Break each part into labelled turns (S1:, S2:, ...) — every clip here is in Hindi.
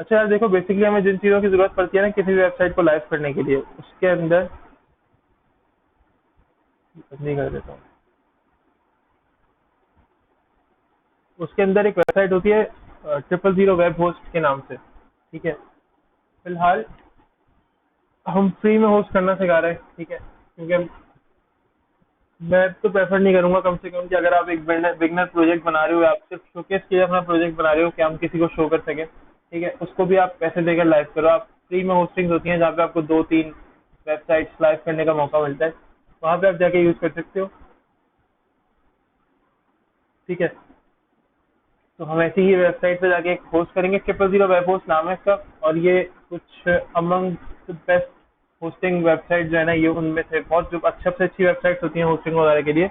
S1: अच्छा यार देखो, बेसिकली हमें जिन चीज़ों की ज़रूरत पड़ती है ना किसी भी वेबसाइट को लाइव करने के लिए, उसके अंदर नहीं कर देता हूँ, उसके अंदर एक वेबसाइट होती है 000 वेब होस्ट के नाम से। ठीक है, फिलहाल हम फ्री में होस्ट करना सिखा रहे हैं। ठीक है, क्योंकि मैं तो प्रेफर नहीं करूंगा कम से कम कि अगर आप एक बिगनर प्रोजेक्ट बना रहे हो, आप सिर्फ शोकेस के लिए अपना प्रोजेक्ट बना रहे हो कि हम किसी को शो कर सकें, ठीक है, उसको भी आप पैसे देकर लाइव करो। आप फ्री में होस्टिंग होती हैं जहाँ पे आपको 2-3 वेबसाइट्स लाइव करने का मौका मिलता है, वहाँ पे आप जाके यूज कर सकते हो। ठीक है, तो हम ऐसी ही वेबसाइट पे जाके एक होस्ट करेंगे, 000 वेब होस्ट नाम है इसका। और ये कुछ among the best hosting website जो है ना, ये उनमें से बहुत जो अच्छे से अच्छी वेबसाइट्स होती हैं होस्टिंग वगैरह के लिए,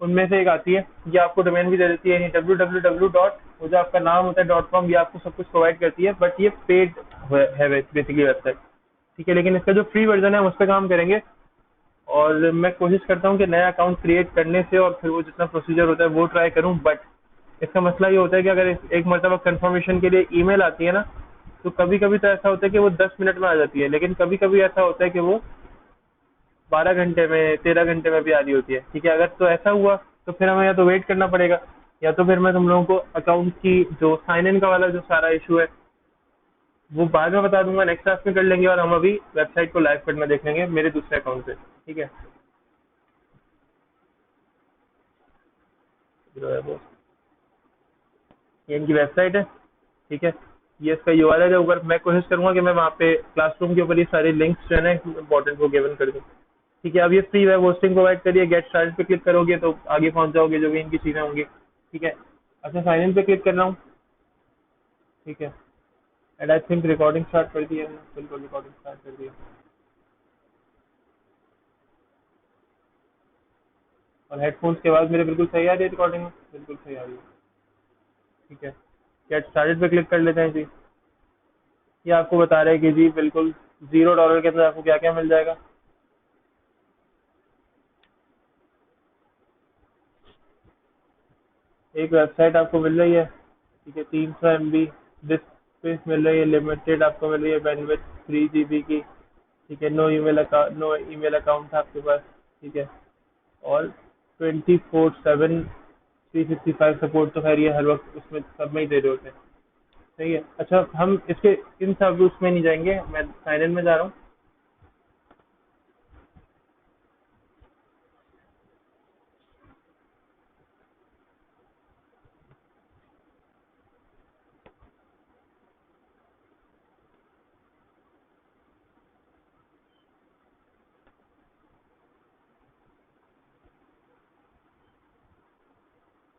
S1: उनमें से एक आती है। ये आपको डोमेन भी दे देती है, www. वो जो आपका नाम होता है .com, ये आपको सब कुछ प्रोवाइड करती है, बट ये पेड है बेसिकली वेबसाइट। ठीक है, लेकिन इसका जो फ्री वर्जन है हम उस पर काम करेंगे। और मैं कोशिश करता हूँ कि नया अकाउंट क्रिएट करने से और फिर वो जितना प्रोसीजर होता है वो ट्राई करूँ, बट इसका मसला ये होता है कि अगर एक मरतबा कंफर्मेशन के लिए ईमेल आती है ना, तो कभी कभी तो ऐसा होता है कि वो 10 मिनट में आ जाती है, लेकिन कभी कभी ऐसा होता है कि वो 12 घंटे में, 13 घंटे में भी आ रही होती है। ठीक है, अगर तो ऐसा हुआ तो फिर हमें या तो वेट करना पड़ेगा, या तो फिर मैं तुम लोगों को अकाउंट की जो साइन इन का वाला जो सारा इशू है वो बाद में बता दूंगा, नेक्स्ट क्लास में कर लेंगे, और हम अभी वेबसाइट को लाइव करना देख लेंगे मेरे दूसरे अकाउंट से। ठीक है, ये इनकी वेबसाइट है। ठीक है, ये इसका यूआरएल है ऊपर। मैं कोशिश करूंगा कि मैं वहाँ पे क्लासरूम के ऊपर ये सारे लिंक्स जो है ना इंपॉर्टेंट वो गिवन कर दूँ। ठीक है, अब ये फ्री वेब होस्टिंग प्रोवाइड करिए, गेट स्टार्ट पे क्लिक करोगे तो आगे पहुंच जाओगे जो भी इनकी चीज़ें होंगी। ठीक है, अच्छा साइन इन पे क्लिक कर रहा हूँ। ठीक है, and I think recording start कर दी है मैंने। बिल्कुल रिकॉर्डिंग स्टार्ट कर दी है, और हेडफोन्स के बाद मेरे बिल्कुल सही आ रही है रिकॉर्डिंग में, बिल्कुल सही आ रही है। ठीक है, गेट स्टार्टेड पे क्लिक कर लेते हैं जी। ये आपको बता रहे हैं कि जी बिल्कुल $0 के अंदर आपको क्या क्या मिल जाएगा। एक वेबसाइट आपको मिल रही है। ठीक है, 300 MB डिस्क स्पेस मिल रही है, लिमिटेड आपको मिल रही है बैंडविड्थ 3 GB की। ठीक है, नो ईमेल अकाउंट आपके पास। ठीक है, और 24/7 365 सपोर्ट तो खैर ये हर वक्त उसमें सब में ही दे रहे होते हैं। सही है, अच्छा हम इसके इन सब उसमें नहीं जाएंगे, मैं साइन इन में जा रहा हूँ।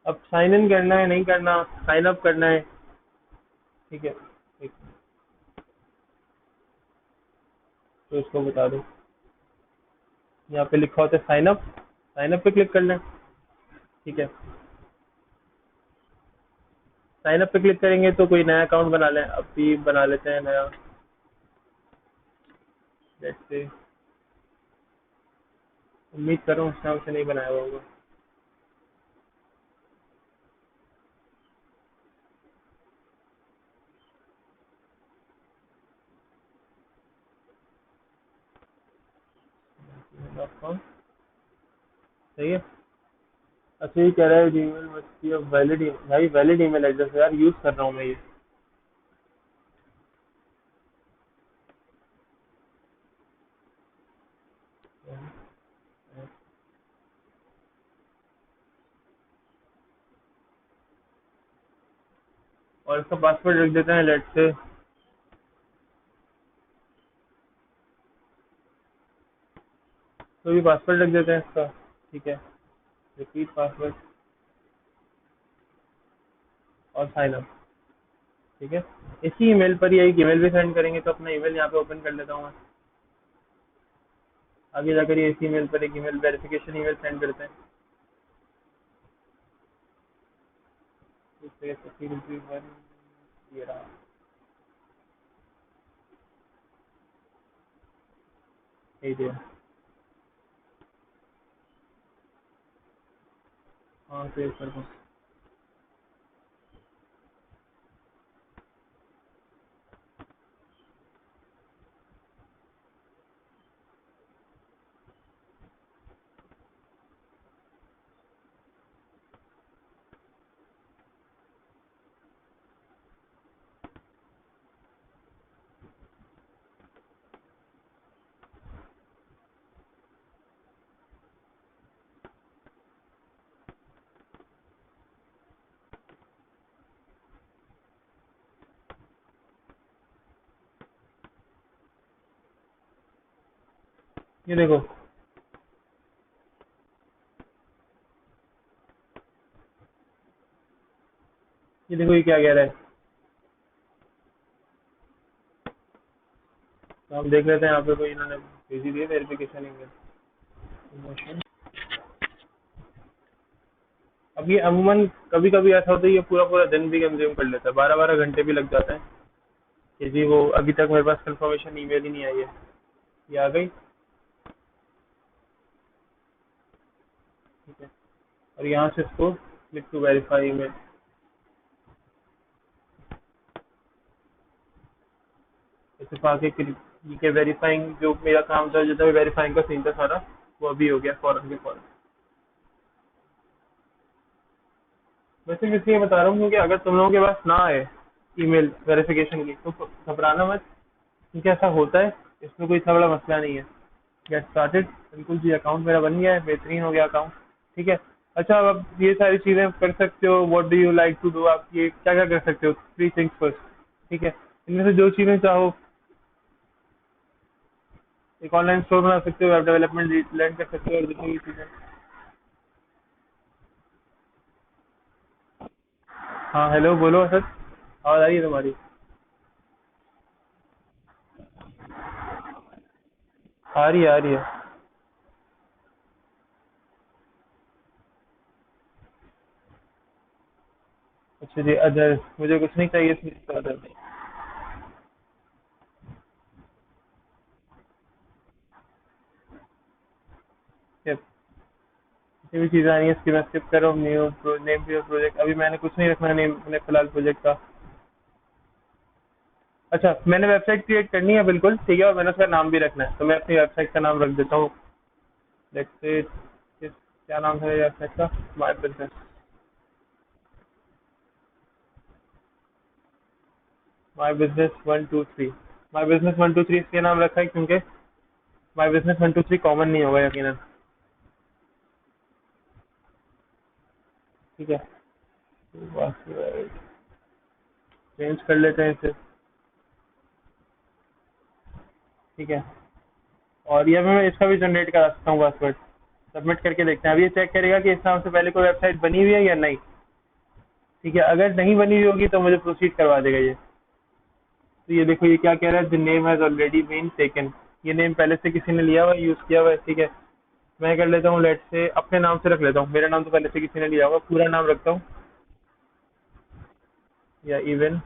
S1: अब साइन इन करना है नहीं करना, साइन अप करना है। ठीक है, ठीक, तो इसको बता दो। यहाँ पे लिखा होता है साइन अप, साइन अप पे क्लिक कर लें। ठीक है, साइन अप पे क्लिक करेंगे तो कोई नया अकाउंट बना लें, अभी बना लेते हैं नया। जैसे उम्मीद करूँ उस नाम से नहीं बनाया हुआ होगा। .com सही है। अच्छा ये कह रहा है जीमेल मस्ट बी वैलिड। भाई वैलिड ईमेल एड्रेस है यार, यूज कर रहा हूँ मैं ये। और इसका पासवर्ड रख देते हैं लेट से। तो भी पासवर्ड रख देते हैं इसका। ठीक है, रिपीट पासवर्ड और साइन अप। ठीक है, इसी ईमेल पर ही एक ईमेल भी सेंड करेंगे, तो अपना ईमेल यहाँ पे ओपन कर लेता हूँ मैं। आगे जाकर ये इसी ईमेल पर एक ईमेल वेरिफिकेशन ईमेल सेंड करते हैं। ये रहा। यही दिया। हाँ सेव कर दो। ये देखो, ये देखो ये क्या कह रहा है। तो हम देख लेते हैं यहाँ पे कोई इन्होंने भेजी दी है वेरिफिकेशन ईमेल। अब ये अमूमन कभी कभी ऐसा होता है, ये पूरा पूरा दिन भी कंज्यूम कर लेता है, 12-12 घंटे भी लग जाते हैं कि जी वो अभी तक मेरे पास कंफर्मेशन ईमेल ही नहीं आई है। ये आ गई, ठीक है। और यहाँ से इसको क्लिक टू वेरीफाई ईमेल, ऐसे आके के वेरीफाइंग जो मेरा काम था, जितना भी वेरीफाइंग का सीन था सारा, वो अभी हो गया फौरन के फौरन। वैसे मैं इसलिए बता रहा हूँ क्योंकि अगर तुम लोगों के पास ना आए ईमेल वेरिफिकेशन की तो घबराना मत, क्योंकि ऐसा होता है, इसमें कोई इतना बड़ा मसला नहीं है। गेट स्टार्टेड, बिल्कुल जी, अकाउंट मेरा बन गया है, बेहतरीन हो गया अकाउंट, ठीक है। अच्छा, अब आप ये सारी चीज़ें कर सकते हो। What do you like to do, आप ये क्या क्या कर सकते हो, 3 थिंग्स फर्स्ट, ठीक है। इनमें से जो चीज़ें चाहो, एक ऑनलाइन स्टोर बना सकते हो, वेब डेवलपमेंट लर्न कर सकते हो, और दूसरी चीज़ें। हाँ हेलो, बोलो सर, आवाज़ आ रही है तुम्हारी? आ रही है, आ रही है। अच्छा जी, अदर मुझे कुछ नहीं चाहिए इसमें, अदर किसी भी चीज़ आनी है इसकी मैं स्किप कर रहा हूँ। न्यू नेम योर प्रोजेक्ट, अभी मैंने कुछ नहीं रखना नेम अपने फिलहाल प्रोजेक्ट का। अच्छा, मैंने वेबसाइट क्रिएट करनी है बिल्कुल, ठीक है, और मैंने उसका नाम भी रखना है, तो मैं अपनी वेबसाइट का नाम रख देता हूँ। लेट्स से क्या नाम है वेबसाइट का, my business, my business 123। My business 123 इसलिए नाम रखा है क्योंकि माय बिजनेस 123 कॉमन नहीं होगा यकीनन, ठीक है। चेंज कर लेते हैं इसे, ठीक है। और ये मैं इसका भी जनरेट करा सकता हूँ पासवर्ड, सबमिट करके देखते हैं। अब ये चेक करेगा कि इस नाम से पहले कोई वेबसाइट बनी हुई है या नहीं, ठीक है। अगर नहीं बनी हुई होगी तो मुझे प्रोसीड करवा देगा ये। तो ये देखो ये क्या कह रहा है, the name has already been taken, ये नेम पहले से किसी ने लिया हुआ है, यूज किया हुआ है, ठीक है। मैं कर लेता हूँ, लेट से अपने नाम से रख लेता हूँ, मेरा नाम तो पहले से किसी ने लिया होगा, पूरा नाम रखता हूँ, या इवन,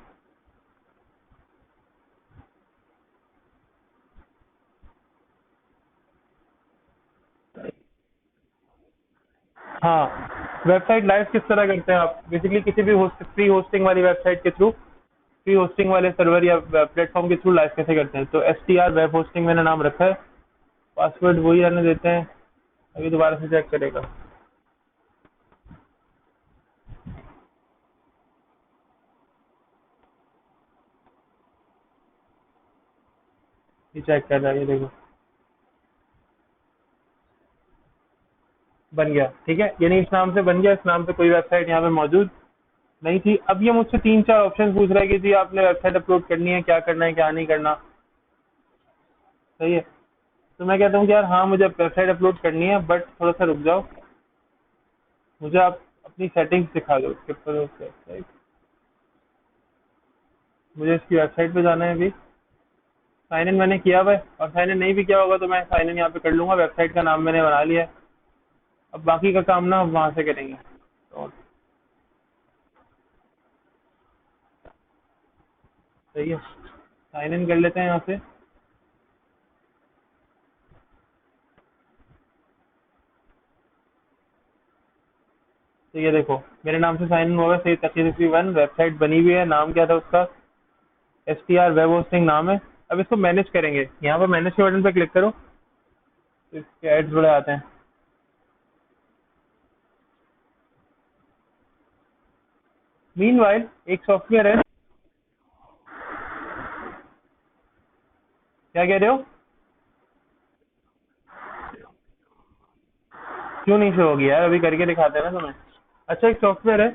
S1: हाँ। वेबसाइट लाइव किस तरह करते हैं आप, बेसिकली किसी भी फ्री होस्टिंग वाली वेबसाइट के थ्रू, फ्री होस्टिंग वाले सर्वर या प्लेटफॉर्म के थ्रू लाइव कैसे करते हैं। तो STR वेब होस्टिंग मैंने नाम रखा है, पासवर्ड वही रहने देते हैं, अभी दोबारा से चेक करेगा। ये चेक कर रहा है, ये देखो बन गया, ठीक है। यानी इस नाम से बन गया, इस नाम से कोई वेबसाइट यहाँ पे मौजूद नहीं थी। अब ये मुझसे 3-4 ऑप्शन पूछ रहा है कि जी आपने वेबसाइट अपलोड करनी है, क्या करना है क्या नहीं करना, सही है। तो मैं कहता हूँ कि यार हाँ मुझे वेबसाइट अपलोड करनी है, बट थोड़ा सा रुक जाओ, मुझे आप अपनी सेटिंग्स दिखा दो ट्रिपल वेबसाइट। मुझे इसकी वेबसाइट पे जाना है अभी, साइन इन मैंने किया हुआ है, और साइन इन नहीं भी किया होगा तो मैं साइन इन यहाँ पे कर लूंगा, वेबसाइट का नाम मैंने बना लिया है। अब बाकी का काम ना वहाँ से करेंगे, तो सही है, साइन इन कर लेते हैं यहाँ से। तो ये देखो मेरे नाम से साइन इन होगा, सही, 31 वेबसाइट बनी हुई है, नाम क्या था उसका, STR वेब होस्टिंग नाम है। अब इसको मैनेज करेंगे, यहाँ पर मैनेज के बटन पर क्लिक करो, तो इसके एड्स बड़े आते हैं। मीनवाइल एक सॉफ्टवेयर है, क्या कह रहे हो, क्यों नहीं शो होगी यार, अभी करके दिखाते हैं ना तुम्हें। अच्छा, एक सॉफ्टवेयर है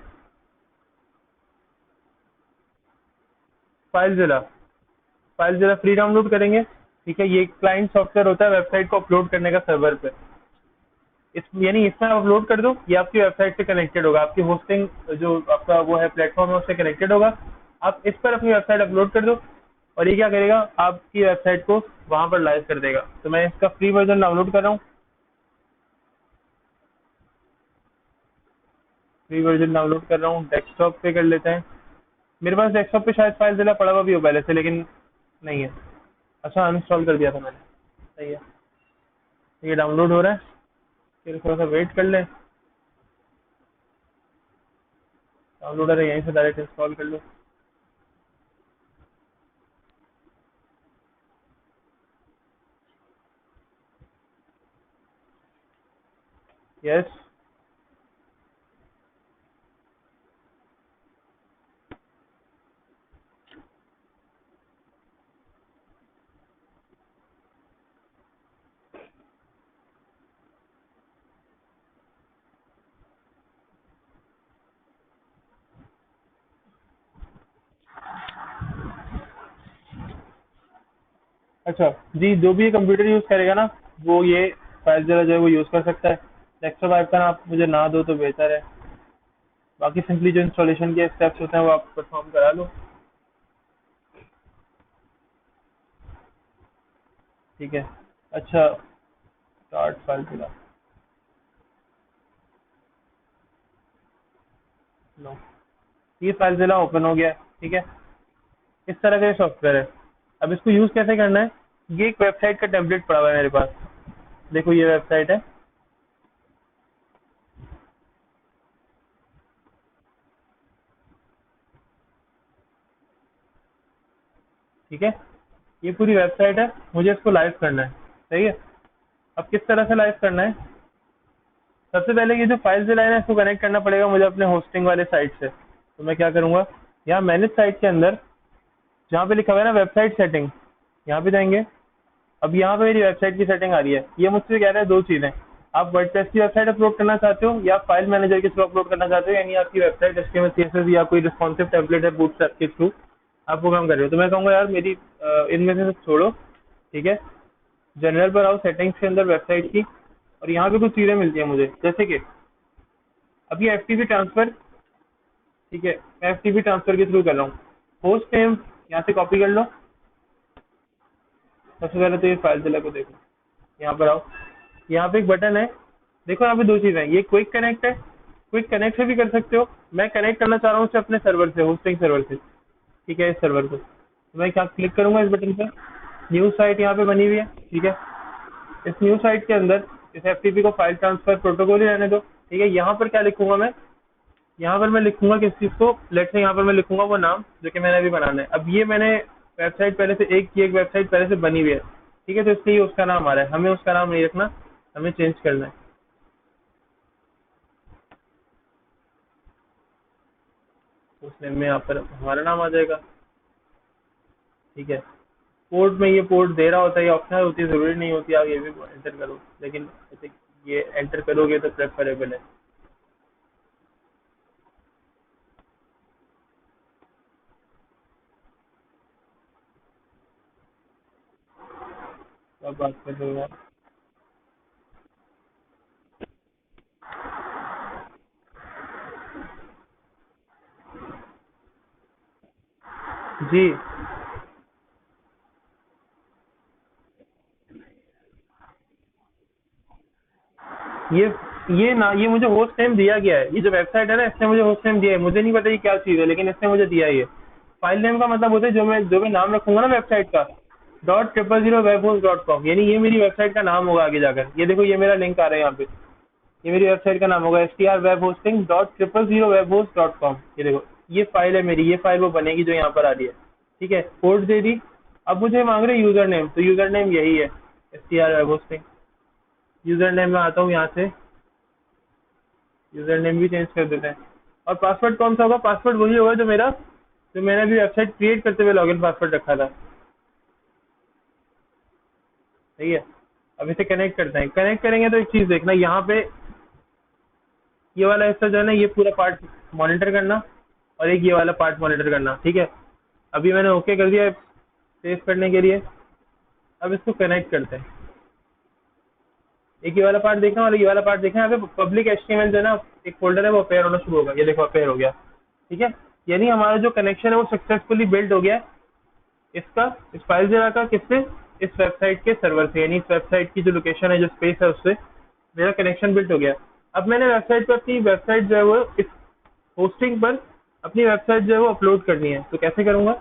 S1: फाइल जिला, फाइल जिला फ्री डाउनलोड करेंगे, ठीक है, ये क्लाइंट सॉफ्टवेयर होता है वेबसाइट को अपलोड करने का सर्वर पे। यानी इसमें आप अपलोड कर दो, ये आपकी वेबसाइट से कनेक्टेड होगा, आपकी होस्टिंग जो आपका वो है प्लेटफॉर्म है उससे कनेक्टेड होगा। आप इस पर अपनी वेबसाइट अपलोड कर दो और ये क्या करेगा, आपकी वेबसाइट को वहां पर लाइव कर देगा। तो मैं इसका फ्री वर्जन डाउनलोड कर रहा हूँ, फ्री वर्जन डाउनलोड कर रहा हूँ, डेस्कटॉप पे कर लेते हैं। मेरे पास डेस्कटॉप पे शायद फाइल जिला पड़ा हुआ भी हो पहले से, लेकिन नहीं है। अच्छा, अनइंस्टॉल कर दिया था मैंने, सही है। ये डाउनलोड हो रहा है, फिर थोड़ा सा वेट कर लें। डाउनलोडर है, यहीं से डायरेक्ट इंस्टॉल कर लो। यस। अच्छा जी, जो भी ये कंप्यूटर यूज करेगा ना, वो ये फाइल जो है वो यूज कर सकता है। डेस्कटॉप आइकन आप मुझे ना दो तो बेहतर है, बाकी सिंपली जो इंस्टॉलेशन के स्टेप्स होते हैं वो आप परफॉर्म करा लो। ठीक है। अच्छा, स्टार्ट फाइल खुला लो, ये फाइल जिला ओपन हो गया है। ठीक है, इस तरह का ये सॉफ्टवेयर है। अब इसको यूज कैसे करना है, ये एक वेबसाइट का टेम्पलेट पड़ा हुआ है मेरे पास। देखो ये वेबसाइट है, ठीक है, ये पूरी वेबसाइट है। मुझे इसको लाइव करना है, सही है। अब किस तरह से लाइव करना है, सबसे पहले ये जो फाइल जिला है ना, इसको कनेक्ट करना पड़ेगा मुझे अपने होस्टिंग वाले साइट से। तो मैं क्या करूंगा, यहाँ मैनेज साइट के अंदर जहाँ पे लिखा हुआ है ना वेबसाइट सेटिंग, यहाँ पे जाएंगे। अब यहाँ पे मेरी वेबसाइट की सेटिंग आ रही है। ये मुझसे कह रहा है दो चीजें, आप वर्डप्रेस की वेबसाइट अपलोड करना चाहते हो या फाइल मैनेजर के थ्रू अपलोड करना चाहते हो, यानी आपकी वेबसाइट HTML CSS या कोई रिस्पॉन्सिव टेम्पलेट है बूटस्ट्रैप के थ्रू आप वो काम कर रहे हो। तो मैं कहूँगा यार मेरी इनमें से सब छोड़ो, ठीक है, जनरल पर आओ, सेटिंग्स के अंदर वेबसाइट की, और यहाँ पे कुछ चीजें मिलती है मुझे, जैसे कि अब ये FTP ट्रांसफर, ठीक है, मैं FTP ट्रांसफर के थ्रू कर रहा हूँ। होस्ट नेम यहाँ से कॉपी कर लो। सबसे पहले तो ये फाइल जिला को देखो, यहाँ पर आओ, यहाँ पे एक बटन है, देखो यहाँ पे दो चीजें हैं, ये क्विक कनेक्ट है, क्विक कनेक्ट से भी कर सकते हो। मैं कनेक्ट करना चाह रहा हूँ उसे अपने सर्वर से, होस्टिंग सर्वर से, ठीक है, इस सर्वर को। तो मैं क्या क्लिक करूंगा इस बटन पे, न्यू साइट यहाँ पे बनी हुई है, ठीक है। इस न्यू साइट के अंदर इस FTP को फाइल ट्रांसफर प्रोटोकॉल ही रहने दो, ठीक है। यहाँ पर क्या लिखूंगा मैं, यहाँ पर मैं लिखूंगा किस चीज को, लेट से यहाँ पर मैं लिखूंगा वो नाम जो कि मैंने अभी बनाना है। अब ये मैंने वेबसाइट पहले से एक वेबसाइट पहले से बनी हुई है, ठीक है, तो इसलिए उसका नाम आ रहा है। हमें उसका नाम नहीं रखना, हमें चेंज करना है। उस नेम में यहाँ पर हमारा नाम आ जाएगा, ठीक है। पोर्ट में ये पोर्ट दे रहा होता है, ये ऑप्शनल होती है, जरूरी नहीं होती आप ये भी एंटर करो, लेकिन ऐसे ये एंटर करोगे तो प्रेफरेबल है। तो अब बात कर रहे हो आप। जी, ये ये मुझे होस्ट नेम दिया गया है, ये जो वेबसाइट है ना इसने मुझे होस्ट नेम दिया है, मुझे नहीं पता ये क्या चीज़ है, लेकिन इसने मुझे दिया है ये। फाइल नेम का मतलब होता है जो मैं नाम रखूंगा ना वेबसाइट का, .000webhost.com, यानी ये मेरी वेबसाइट का नाम होगा आगे जाकर। ये देखो ये मेरा लिंक आ रहा है यहाँ पे, ये मेरी वेबसाइट का नाम होगा strwebhosting.000webhost.com। ये देखो ये फाइल है मेरी, ये फाइल वो बनेगी जो यहाँ पर आ रही है, ठीक है। पोर्ट दे दी। अब मुझे मांग रहे यूजर नेम, तो यूजर नेम यही है, strwebhosting। यूजर नेम में आता हूँ यहाँ से, यूजर नेम भी चेंज कर देते हैं। और पासवर्ड कौन सा होगा, पासवर्ड वही होगा जो मैंने अभी वेबसाइट क्रिएट करते हुए लॉगिन पासवर्ड रखा था, सही है। अब इसे कनेक्ट करते हैं। कनेक्ट करेंगे तो एक चीज देखना, यहाँ पे ये वाला हिस्सा जो है ना, ये पूरा पार्ट मॉनिटर करना, और एक ये वाला पार्ट मॉनिटर करना, ठीक है। अभी मैंने ओके कर दिया सेव करने के लिए। अब इसको कनेक्ट करते हैं। एक ये वाला पार्ट देखना और ये वाला पार्ट देखना। यहाँ पे पब्लिक एचटीएमएल जो है ना, एक फोल्डर है वो अपेयर होना शुरू होगा। ये देखो अपेयर हो गया, ठीक है। यानी हमारा जो कनेक्शन है वो सक्सेसफुली बिल्ड हो गया है इसका, इस फाइलज़ेरा का, किससे? इस वेबसाइट के सर्वर से, यानी इस वेबसाइट की जो लोकेशन है, जो स्पेस है, उससे मेरा कनेक्शन बिल्ड हो गया। अब मैंने वेबसाइट पर अपनी वेबसाइट जो है वो इस होस्टिंग पर अपनी वेबसाइट जो है वो अपलोड करनी है। तो कैसे करूँगा?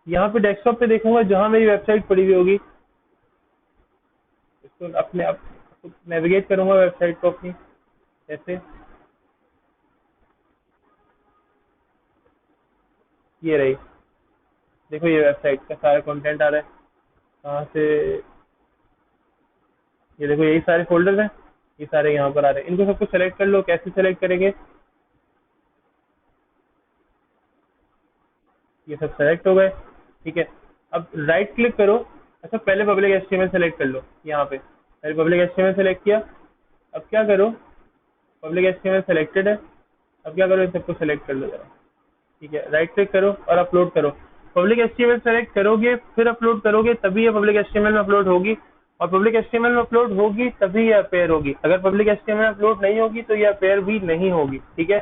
S1: यहाँ पे डेस्कटॉप पे देखूंगा जहाँ मेरी वेबसाइट पड़ी हुई होगी, इसको अपने आप नेविगेट करूंगा वेबसाइट को अपनी। ऐसे ये रही, देखो ये वेबसाइट का सारा कंटेंट आ रहा है। कहाँ से? ये देखो यही सारे फोल्डर्स हैं, ये सारे यहाँ पर आ रहे हैं। इनको सबको सेलेक्ट कर लो। कैसे सेलेक्ट करेंगे? ये सब सेलेक्ट हो गए, ठीक है। अब राइट क्लिक करो। अच्छा पहले पब्लिक एचटीएमएल सेलेक्ट कर लो। यहाँ पे पहले पब्लिक एचटीएमएल सेलेक्ट किया। अब क्या करो? पब्लिक एचटीएमएल सेलेक्टेड है। अब क्या करो? इन सबको सेलेक्ट कर लो जरा, ठीक है। राइट क्लिक करो और अपलोड करो। पब्लिक एचटीएमएल सेलेक्ट करोगे फिर अपलोड करोगे तभी ये पब्लिक एचटीएमएल में अपलोड होगी, और पब्लिक एचटीएमएल में अपलोड होगी तभी ये अपेयर होगी। अगर पब्लिक एचटीएमएल में अपलोड नहीं होगी तो ये अपेयर भी नहीं होगी, ठीक है।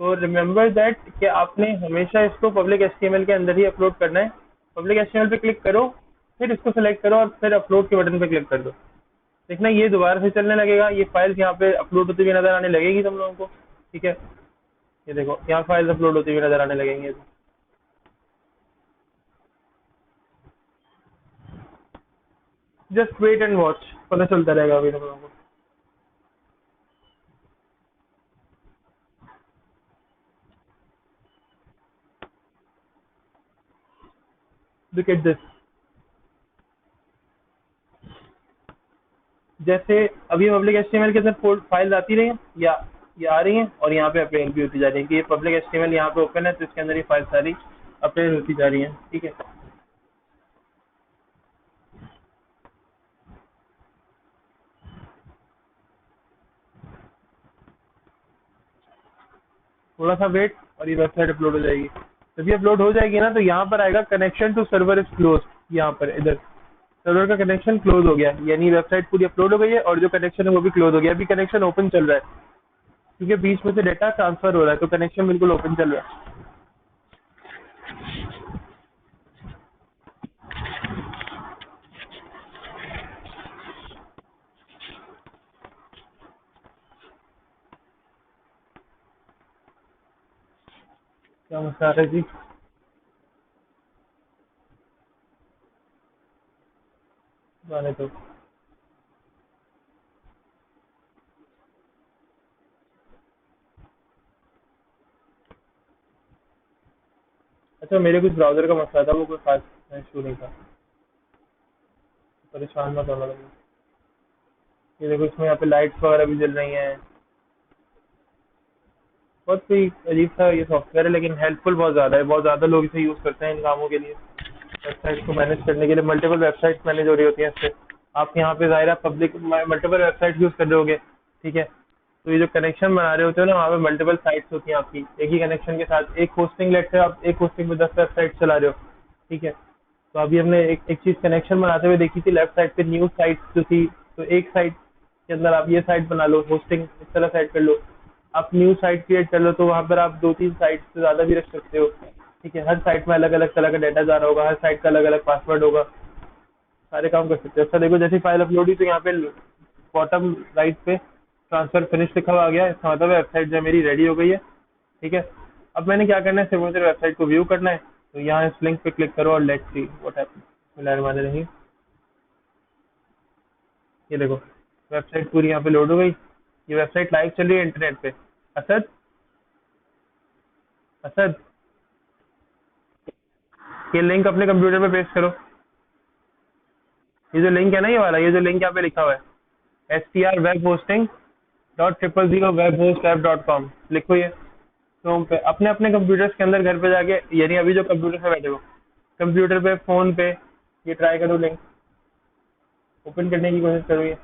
S1: तो रिमेंबर दैट कि आपने हमेशा इसको पब्लिक एचटीएमएल के अंदर ही अपलोड करना है। पब्लिक एचटीएमएल पे क्लिक करो, फिर इसको सेलेक्ट करो और फिर अपलोड के बटन पे क्लिक कर दो। देखना ये दोबारा से चलने लगेगा, ये फाइल यहाँ पे अपलोड होती हुई नजर आने लगेगी तुम लोगों को, ठीक है। ये देखो यहाँ फाइल अपलोड होती हुई नजर आने लगेंगे। जस्ट वेट एंड वॉच, पता चलता रहेगा अभी तुम लोगों को। Look at this. जैसे अभी पब्लिक एचटीएमएल के अंदर फाइल आती रही हैं, या ये आ रही हैं और यहाँ पे अपेयर भी होती जा रही है कि ये पब्लिक एचटीएमएल यहाँ पे ओपन है तो इसके अंदर ये फाइल सारी अपेयर होती जा रही हैं, ठीक है। थोड़ा सा वेट और ये वेबसाइट अपलोड हो जाएगी। जब ये अपलोड हो जाएगी ना तो यहाँ पर आएगा connection to server is close. यहाँ पर इधर सर्वर का कनेक्शन क्लोज हो गया, यानी वेबसाइट पूरी अपलोड हो गई है और जो कनेक्शन है वो भी क्लोज हो गया। अभी कनेक्शन ओपन चल रहा है क्योंकि बीच में से डेटा ट्रांसफर हो रहा है, तो कनेक्शन बिल्कुल ओपन चल रहा है। क्या मसला है जी? गाने तो अच्छा, मेरे कुछ ब्राउजर का मसला था, वो कोई खास इशू नहीं था, परेशान मत होना तुम। ये देखो इसमें यहाँ पे लाइट्स वगैरह भी जल रही हैं। बहुत कोई अजीब सा ये सॉफ्टवेयर है, लेकिन हेल्पफुल बहुत ज़्यादा है। बहुत ज़्यादा लोग इसे यूज़ करते हैं इन कामों के लिए, वेबसाइट को मैनेज करने के लिए। मल्टीपल वेबसाइट मैनेज हो रही होती हैं इससे। आप यहाँ पे ज़ाहिर है पब्लिक मल्टीपल वेबसाइट यूज़ कर रहे होगे, ठीक है। तो ये जो कनेक्शन बना रहे होते हो ना, वहाँ पे मल्टीपल साइट्स होती हैं आपकी एक ही कनेक्शन के साथ। एक होस्टिंग लेट से आप एक होस्टिंग में 10 वेबसाइट चला रहे हो, ठीक है। तो अभी हमने एक चीज़ कनेक्शन बनाते हुए देखी थी, लेफ्ट साइड पे न्यू साइट जो थी। तो एक साइट के अंदर आप ये साइट बना लो, होस्टिंग इस तरह साइट कर लो। आप न्यू साइट क्रिएट कर लो तो वहाँ पर आप 2-3 साइट से ज़्यादा भी रख सकते हो, ठीक है। हर साइट में अलग अलग तरह का डाटा जा रहा होगा, हर साइट का अलग अलग पासवर्ड होगा, सारे काम कर सकते हो। अच्छा देखो जैसी फाइल अपलोड हुई तो यहाँ पे बॉटम राइट पे ट्रांसफर फिनिश लिखा हुआ आ गया। इसका मतलब वेबसाइट जो है मेरी रेडी हो गई है, ठीक है। अब मैंने क्या करना है, सिर्फ मुझे वेबसाइट को व्यू करना है। तो यहाँ इस लिंक पे क्लिक करो और लेट्स सी व्हाट हैपेंस। बिस्मिल्लाहिर्रहमानिर्रहीम। ये देखो वेबसाइट पूरी यहाँ पे लोड हो गई। ये वेबसाइट लाइव चल रही है इंटरनेट पे। असद, असद, ये लिंक अपने कंप्यूटर पे पेस्ट करो। ये जो लिंक है ना, ये वाला, ये जो लिंक यहाँ पे लिखा हुआ है, str-web-hosting.triple0webhostap.com, लिखो ये क्रोम पे अपने अपने कंप्यूटर्स के अंदर घर पे जाके, यानी अभी जो कंप्यूटर पे बैठे हो, कंप्यूटर पे, फोन पे, ये ट्राई करो, लिंक ओपन करने की कोशिश करो। ये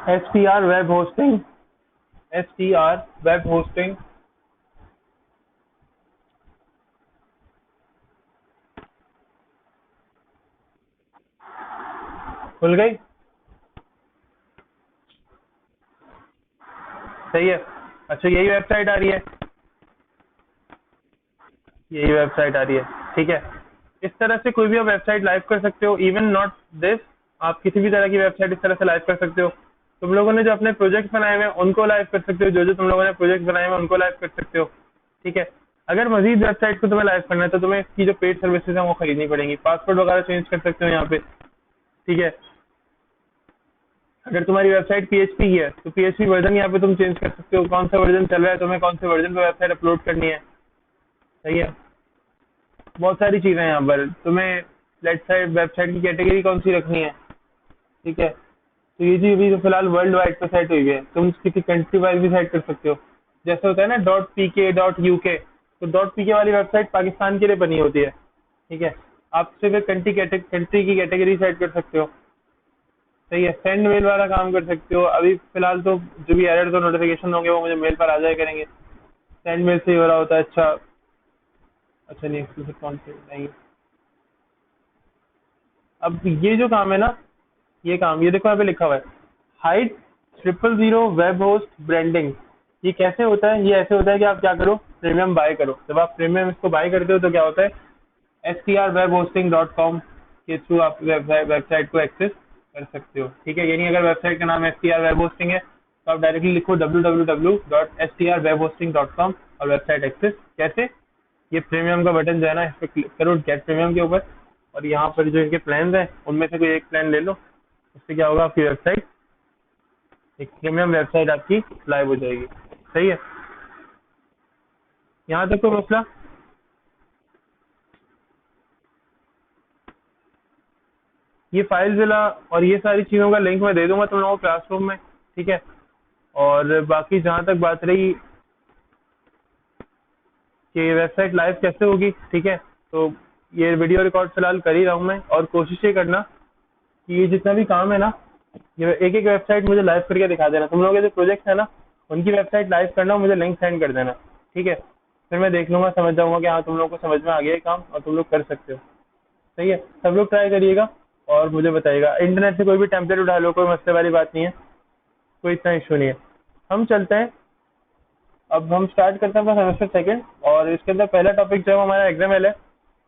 S1: STR web hosting, STR web hosting. खुल गई? सही है। अच्छा यही वेबसाइट आ रही है, यही वेबसाइट आ रही है, ठीक है। इस तरह से कोई भी आप वेबसाइट लाइव कर सकते हो, इवन नॉट दिस, आप किसी भी तरह की वेबसाइट इस तरह से लाइव कर सकते हो। तुम लोगों ने जो अपने प्रोजेक्ट बनाए हुए हैं उनको लाइव कर सकते हो, जो जो तुम लोगों ने प्रोजेक्ट बनाए हुए हैं उनको लाइव कर सकते हो, ठीक है। अगर मजीद वेबसाइट को तुम्हें लाइव करना है तो तुम्हें इसकी जो पेड सर्विसेज है वो खरीदनी पड़ेंगी, पासवर्ड वगैरह चेंज कर सकते हो यहाँ पे, ठीक है। अगर तुम्हारी वेबसाइट PHP की है तो PHP वर्जन यहाँ पे तुम चेंज कर सकते हो, कौन सा वर्जन चल रहा है, तुम्हें कौन से वर्जन पे वेबसाइट अपलोड करनी है, सही है। बहुत सारी चीजें हैं यहाँ पर, तुम्हें वेबसाइट की कैटेगरी कौन सी रखनी है, ठीक है। तो ये चीज अभी तो फिलहाल वर्ल्ड वाइड पे सेट हुई है, तुम किसी कंट्री वाइज भी सेट कर सकते हो। जैसे होता है ना .pk.uk, तो .pk वाली वेबसाइट पाकिस्तान के लिए बनी होती है, ठीक है। आप सिर्फ कंट्री की कैटेगरी सेट कर सकते हो, सही है। सेंड मेल वाला काम कर सकते हो। अभी फिलहाल तो जो भी एरर और नोटिफिकेशन होंगे वो मुझे मेल पर आ जाया करेंगे, सेंड मेल से ही हो रहा होता है। अच्छा, अच्छा नहीं एक्सक्लूसिव कौन से नहीं। अब ये जो काम है ना, ये काम, ये देखो यहाँ पे लिखा हुआ है हाइट 000 वेब होस्ट ब्रांडिंग। ये कैसे होता है? ये ऐसे होता है कि आप क्या करो, प्रीमियम बाय करो। जब आप प्रीमियम इसको बाय करते हो तो क्या होता है, strwebhosting.com के थ्रू आप वेबसाइट को एक्सेस कर सकते हो, ठीक है। यानी अगर वेबसाइट का नाम STR वेब होस्टिंग है तो आप डायरेक्टली लिखो www.strwebhosting.com और वेबसाइट एक्सेस कैसे, ये प्रीमियम का बटन जो है ना, इस पर क्लिक करो गेट प्रीमियम के ऊपर, और यहाँ पर जो इनके प्लान हैं उनमें से कोई एक प्लान ले लो। उससे क्या होगा, आपकी वेबसाइट, एक प्रीमियम वेबसाइट आपकी लाइव हो जाएगी, सही है। यहाँ तक कोई मसला? ये फाइल जिला और ये सारी चीज़ों का लिंक मैं दे दूंगा तुम लोगों को क्लासरूम में, ठीक है। और बाकी जहाँ तक बात रही कि वेबसाइट लाइव कैसे होगी, ठीक है, तो ये वीडियो रिकॉर्ड फिलहाल कर ही रहा हूँ मैं, और कोशिश ये करना कि ये जितना भी काम है ना, ये एक एक वेबसाइट मुझे लाइव करके दिखा देना। तुम लोगों के जो प्रोजेक्ट है ना उनकी वेबसाइट लाइव करना, मुझे लिंक सेंड कर देना, ठीक है। फिर मैं देख लूंगा, समझ जाऊंगा कि हाँ तुम लोगों को समझ में आ गया ये काम और तुम लोग कर सकते हो, सही है। सब लोग ट्राई करिएगा और मुझे बताइएगा। इंटरनेट से कोई भी टेम्पलेट उठा लो, कोई मसले वाली बात नहीं है, कोई इतना इशू नहीं है। हम चलते हैं, अब हम स्टार्ट करते हैं अपना सेमेस्टर सेकंड, और इसके अंदर पहला टॉपिक जो है वो हमारा XML है।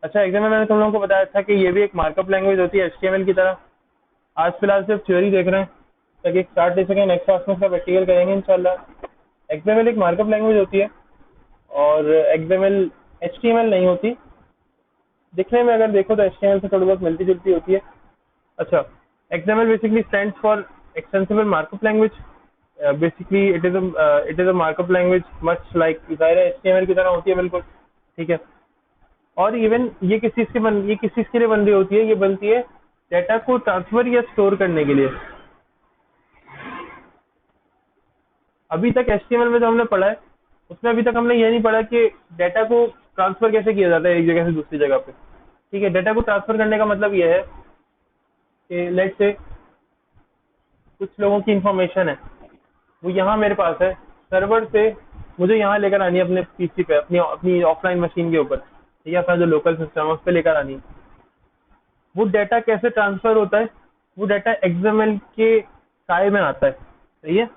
S1: अच्छा, XML मैंने तुम लोगों को बताया था कि ये भी एक मार्कअप लैंग्वेज होती है HTML की तरह। आज फिलहाल सिर्फ थ्योरी देख रहे हैं ताकि एक स्टार्ट ले सकें, नेक्स्ट क्लास में इसका प्रैक्टिकल करेंगे इंशाल्लाह। XML एक मार्कअप लैंग्वेज होती है और XML HTML नहीं होती। दिखने में अगर देखो तो HTML से थोड़ी बहुत मिलती जुलती होती है। अच्छा, XML basically stands for extensible markup language. Basically it is a markup language much like ज़ाहिर है HTML की तरह होती है बिल्कुल, ठीक है। और इवन ये किस चीज़ के लिए बन रही होती है, ये बनती है डेटा को ट्रांसफर या स्टोर करने के लिए। अभी तक HTML में जो हमने पढ़ा है उसमें अभी तक हमने ये नहीं पढ़ा कि डेटा को ट्रांसफर कैसे किया जाता है एक जगह से दूसरी जगह पे, ठीक है। डेटा को ट्रांसफर करने का मतलब ये है कि लेट्स से कुछ लोगों की इंफॉर्मेशन है, वो यहाँ मेरे पास है सर्वर से, मुझे यहाँ लेकर आनी है अपने PC पे, अपनी अपनी ऑफलाइन मशीन के ऊपर, ठीक है, अपना जो लोकल सिस्टम है उस पर लेकर आनी है। वो डाटा कैसे ट्रांसफर होता है, वो डाटा XML के साए में आता है, सही है।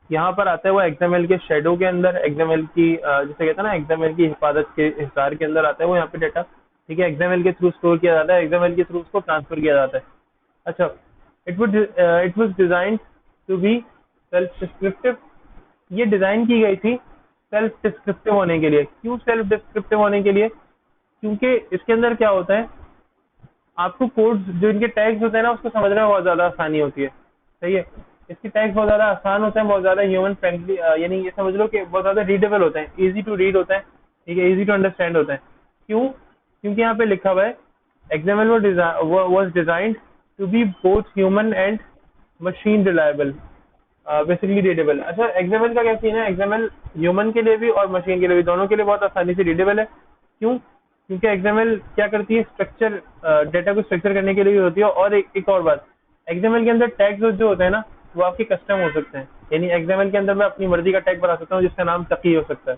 S1: यहाँ पर आता है वो XML के शेडो के अंदर, XML की जैसे कहते हैं ना XML की हिफाजत के हिसार के अंदर आता है वो यहाँ पे डाटा, ठीक है। XML के थ्रू स्टोर किया जाता है, XML के थ्रू उसको ट्रांसफर किया जाता है। अच्छा, it was designed to be self descriptive. ये डिजाइन की गई थी सेल्फ डिस्क्रिप्टिव होने के लिए। क्यों सेल्फ डिस्क्रिप्टिव होने के लिए? क्योंकि इसके अंदर क्या होता है, आपको कोड जो इनके टैग्स होते हैं ना उसको समझने में बहुत ज्यादा आसानी होती है, सही है। इसके टैग्स बहुत ज्यादा आसान होते हैं, बहुत ज्यादा ह्यूमन फ्रेंडली, यानी ये समझ लो कि बहुत ज्यादा रीडेबल होते हैं, इजी टू रीड होते हैं, ठीक है, इजी टू अंडरस्टैंड होते हैं। क्यों? क्योंकि यहाँ पे लिखा हुआ है XML was designed to be both human and machine reliable, basically readable. अच्छा, XML का क्या सीन है, XML ह्यूमन के लिए भी और मशीन के लिए भी, दोनों के लिए बहुत आसानी से रीडेबल है। क्यों? क्योंकि XML क्या करती है, स्ट्रक्चर, डेटा को स्ट्रक्चर करने के लिए भी होती है। और एक और बात, XML के अंदर टैग्स जो होते हैं ना, वो आपके कस्टम हो सकते हैं। यानी XML के अंदर मैं अपनी मर्जी का टैग बना सकता हूँ जिसका नाम तकी हो सकता है।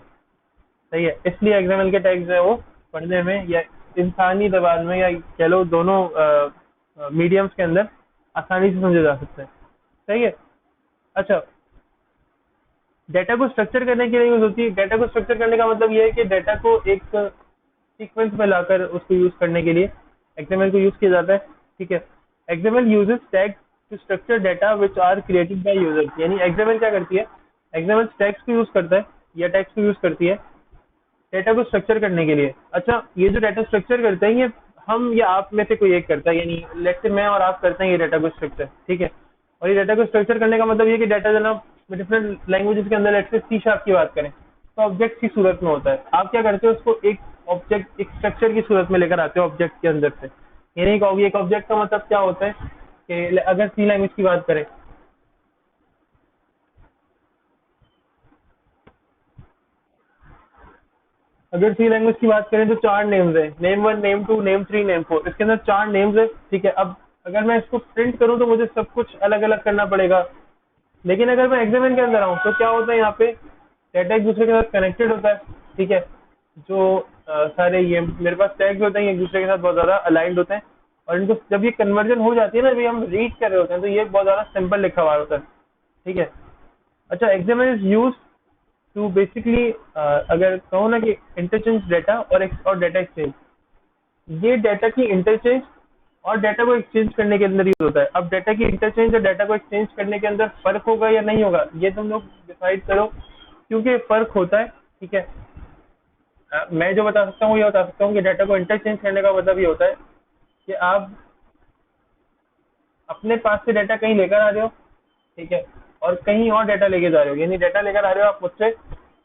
S1: सही है, इसलिए XML के टैग्स जो है वो पढ़ने में या इंसानी जबान में या कह लो दोनों मीडियम्स के अंदर आसानी से समझे जा सकते हैं। सही है। अच्छा, डेटा को स्ट्रक्चर करने के लिए यूज होती है। डेटा को स्ट्रक्चर करने का मतलब ये है कि डेटा को एक सीक्वेंस में लाकर उसको यूज करने के लिए XML को यूज किया जाता है। ठीक है, XML uses tag to structure data which are created by users. यानी XML क्या करती है, XML टैग्स को यूज करता है या टैग्स को यूज करती है डेटा को स्ट्रक्चर करने के लिए। अच्छा, ये जो डेटा स्ट्रक्चर करते हैं ये हम या आप में से कोई एक करता है। यानी लेट्स से मैं और आप करते हैं ये डेटा को स्ट्रक्चर। ठीक है, और ये डेटा को स्ट्रक्चर करने का मतलब ये कि डेटा जना डिफरेंट लैंग्वेजेस के अंदर लेट्स से C# की बात करें तो ऑब्जेक्ट की सूरत में होता है। आप क्या करते हो, उसको एक ऑब्जेक्ट एक स्ट्रक्चर की सूरत में लेकर आते हो ऑब्जेक्ट के अंदर से। यानी एक ऑब्जेक्ट का मतलब क्या होता है कि अगर C लैंग्वेज की बात करें, अगर सी लैंग्वेज की बात करें तो 4 नेम्स है, नेम 1, नेम 2, नेम 3, नेम 4। इसके अंदर 4 नेम्स है। ठीक है, अब अगर मैं इसको प्रिंट करूं तो मुझे सब कुछ अलग अलग करना पड़ेगा। लेकिन अगर मैं XML के अंदर आऊँ तो क्या होता है, यहाँ पे डेटा एक दूसरे के साथ कनेक्टेड होता है। ठीक है, जो सारे ये मेरे पास टैग्स होते हैं एक दूसरे के साथ बहुत ज्यादा अलाइंड होते हैं, और इनको जब ये कन्वर्जन हो जाती है ना, जब हम रीड कर रहे होते हैं तो ये बहुत ज्यादा सिंपल लिखा हुआ होता है। ठीक है। अच्छा, XML is use to basically अगर कहो ना कि इंटरचेंज डेटा और डेटा एक्सचेंज, ये डेटा की इंटरचेंज और डेटा को एक्सचेंज करने के अंदर यूज होता है। अब डेटा की इंटरचेंज और डेटा को एक्सचेंज करने के अंदर फर्क होगा या नहीं होगा ये तुम लोग डिसाइड करो, क्योंकि फर्क होता है। ठीक है, मैं जो बता सकता हूँ ये बता सकता हूँ कि डेटा को इंटरचेंज करने का मतलब ये होता है कि आप अपने पास से डाटा कहीं लेकर आ रहे हो। ठीक है, और कहीं और डाटा लेके जा रहे हो। यानी डाटा लेकर आ रहे हो आप मुझसे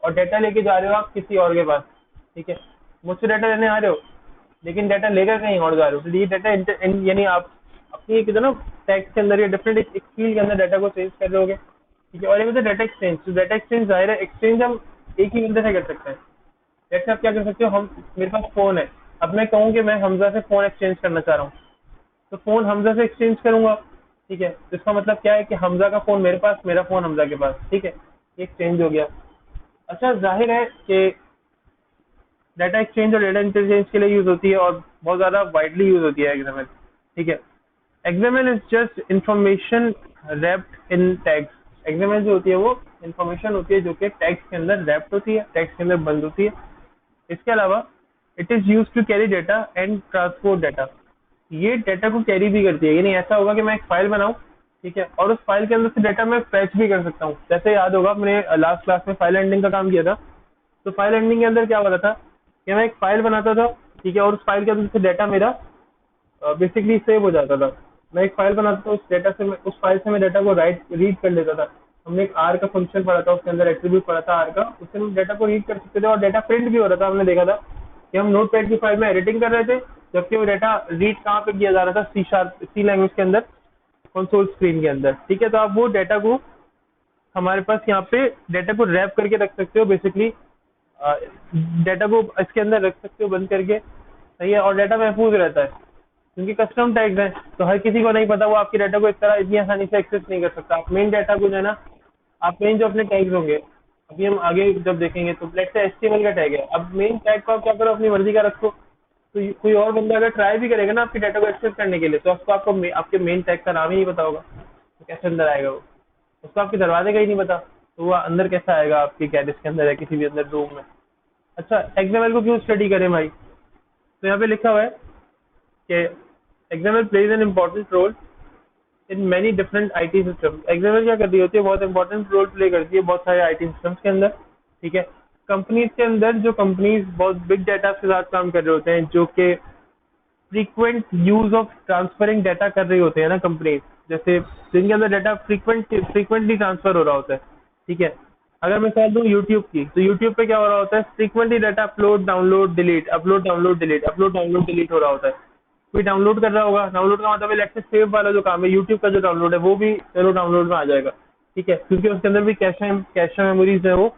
S1: और डाटा लेके जा रहे हो आप किसी और के पास। ठीक है, मुझसे डाटा लेने आ रहे हो लेकिन डाटा लेकर कहीं और जा रहे हो। तो ये डाटा यानी आप अपनी एक ना टैक्स के अंदर या डिफरेंट एक फील्ड के अंदर डाटा को चेंज कर रहे होगे। ठीक है, और एक होता है डाटा एक्सचेंज। तो डाटा एक्सचेंज जाहिर है एक्सचेंज हम एक ही बंदे से कर सकते हैं। जैसे आप क्या कर सकते हो, हम मेरे पास फोन है, अब मैं कहूँ कि मैं हमजा से फोन एक्सचेंज करना चाह रहा हूँ तो फोन हमजा से एक्सचेंज करूंगा। ठीक है, तो इसका मतलब क्या है कि हमजा का फोन मेरे पास, मेरा फोन हमजा के पास। ठीक है, ये एक्सचेंज हो गया। अच्छा, जाहिर है कि डाटा एक्सचेंज और डाटा इंटरचेंज के लिए यूज होती है और बहुत ज्यादा वाइडली यूज होती है XML। ठीक है, XML is just information wrapped in tags. XML जो होती है वो इंफॉर्मेशन होती है जो कि टैग्स के अंदर रैप्ड होती है, टैग्स के अंदर बंद होती है। इसके अलावा it is use to carry data and transport data. ये डाटा को कैरी भी करती है। यानी ऐसा होगा कि मैं एक फाइल बनाऊं, ठीक है, और उस फाइल के अंदर से डाटा मैं फैच भी कर सकता हूँ। जैसे याद होगा मैंने लास्ट क्लास में फाइल एंडिंग का काम किया था, तो फाइल एंडिंग के अंदर क्या हो रहा था कि मैं एक फाइल बनाता था। ठीक है, और उस फाइल के अंदर से डाटा मेरा बेसिकली सेव हो जाता था। मैं एक फाइल बनाता था, उस डाटा से उस फाइल से मैं डाटा को रीड कर लेता था। हमने एक आर का फंक्शन पढ़ा था, उसके अंदर एट्रीब्यूट पढ़ा था आर का, उससे हम डाटा को रीड कर सकते थे और डाटा प्रिंट भी हो रहा था। हमने देखा था कि हम नोटपैड की फाइल में एडिटिंग कर रहे थे जबकि वो डाटा रीड कहाँ पे किया जा रहा था, सी लैंग्वेज के अंदर, कंसोल स्क्रीन के अंदर। ठीक है, तो आप वो डाटा को हमारे पास यहाँ पे डाटा को रैप करके रख सकते हो। बेसिकली डाटा को इसके अंदर रख सकते हो बंद करके। सही है, और डाटा महफूज रहता है क्योंकि कस्टम टैग्स हैं, तो हर किसी को नहीं पता, वो आपकी डाटा को इस तरह इतनी आसानी से एक्सेस नहीं कर सकता। आप मेन डाटा को जो है ना, आप मेन जो अपने टैग्स होंगे, अभी हम आगे जब देखेंगे तो लेट्स से HTML का टैग है। अब मेन टैग को आप क्या करो, अपनी मर्जी का रखो। तो कोई और बंदा अगर ट्राई भी करेगा ना आपके डाटा को एक्सेस करने के लिए, तो आपको आपके मेन टैग का नाम ही नहीं पता होगा, तो कैसे अंदर आएगा वो? उसको आपके दरवाजे का ही नहीं पता, तो वो अंदर कैसे आएगा आपके कैडिस के अंदर या किसी भी अंदर रूम में? अच्छा, XML को क्यों स्टडी करें भाई? तो यहाँ पे लिखा हुआ है कि XML plays an important role in many different IT system. XML क्या करती होती है, बहुत इंपॉर्टेंट रोल प्ले करती है बहुत सारे IT सिस्टम्स के अंदर। ठीक है, कंपनीज के अंदर, जो कंपनीज बहुत बिग डाटा के साथ काम कर रहे होते हैं, जो कि frequent use of transferring data कर रही होते हैं ना कंपनीज, जैसे जिनके अंदर डाटा फ्रीक्वेंटली ट्रांसफर हो रहा होता है। ठीक है, अगर मैं कह दूं यूट्यूब की, तो यूट्यूब पे क्या हो रहा होता है, frequently data upload download delete, upload download delete, upload download delete हो रहा होता है। कोई डाउनलोड कर रहा होगा, डाउनलोड का मतलब लेट्स से सेव वाला जो काम है, यूट्यूब का जो डाउनलोड है वो भी चलो डाउनलोड में आ जाएगा। ठीक है, क्योंकि उसके अंदर भी कैश मेमोरीज है, वो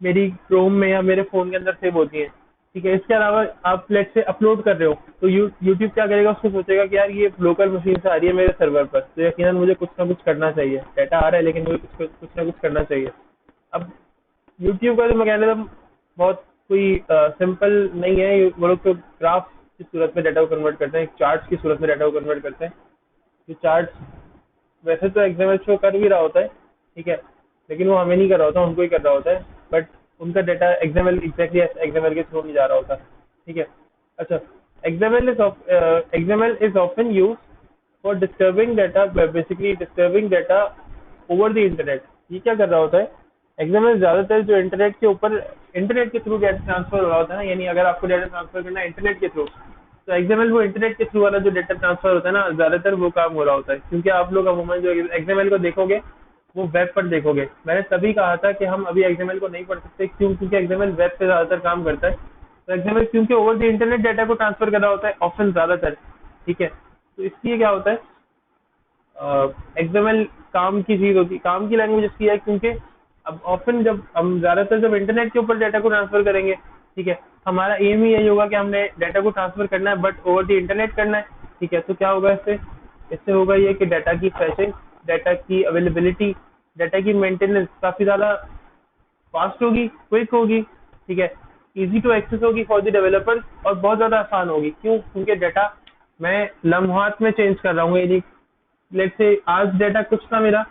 S1: मेरी क्रोम में या मेरे फोन के अंदर सेव होती है। ठीक है। इसके अलावा आप लेट से अपलोड कर रहे हो तो यूट्यूब क्या करेगा, उसको सोचेगा कि यार ये लोकल मशीन से आ रही है मेरे सर्वर पर, तो यकीनन मुझे कुछ ना कुछ करना चाहिए, डाटा आ रहा है लेकिन मुझे कुछ ना कुछ करना चाहिए। अब यूट्यूब का जो मैकेनिज्म बहुत कोई सिंपल नहीं है, वो लोग तो ग्राफ की सूरत में डाटा को कन्वर्ट करते हैं, चार्ट्स की सूरत में डाटा को कन्वर्ट करते हैं। जो चार्ट्स वैसे तो एक्सएमएल शो कर भी रहा होता है, ठीक है, लेकिन वो हमें नहीं कर रहा होता, उनको ही कर रहा होता है, बट उनका डाटा एक्सएमएल एग्जैक्टली एक्सएमएल के थ्रू नहीं जा रहा होता, ठीक है। अच्छा, XML is often use for disturbing data, basically disturbing data over the internet. ये क्या कर रहा होता है, एक्सएमएल ज्यादातर जो इंटरनेट के ऊपर, इंटरनेट के थ्रू डाटा ट्रांसफर हो रहा होता है ना, यानी अगर आपको डाटा ट्रांसफर करना है इंटरनेट के थ्रू, तो एक्सएमएल वो इंटरनेट के थ्रू वाला जो डाटा ट्रांसफर होता है ना, ज्यादातर वो काम हो रहा होता है। क्योंकि आप लोग अमूमन जो एक्सएमएल को देखोगे वो वेब पर देखोगे। मैंने तभी कहा था कि हम अभी एक्सएमएल को नहीं पढ़ सकते, क्यों? क्योंकि एक्सएमएल वेब पे ज्यादातर काम करता है। तो एक्सएमएल क्योंकि ओवर द इंटरनेट डाटा को ट्रांसफर कर रहा होता है ऑप्शन ज्यादातर, ठीक है। तो इसलिए क्या होता है, एक्सएमएल काम की चीज होती है, काम की लैंग्वेज इसकी है, क्योंकि अब ऑप्शन जब हम ज्यादातर जब इंटरनेट के ऊपर डाटा को ट्रांसफर करेंगे, ठीक है, हमारा एम ही यही होगा कि हमने डाटा को ट्रांसफर करना है बट ओवर द इंटरनेट करना है, ठीक है। तो क्या होगा इससे, इससे होगा ये कि डाटा की फैचिंग, डाटा की अवेलेबिलिटी, डाटा की मेंटेनेंस काफी ज्यादा फास्ट होगी, क्विक होगी, ठीक है, इजी टू एक्सेस होगी फॉर द डेवलपर्स, और बहुत ज्यादा आसान होगी। क्यों? क्योंकि डाटा मैं लम्हात में चेंज कर रहा हूँ, यानी लेट से आज डाटा कुछ था मेरा,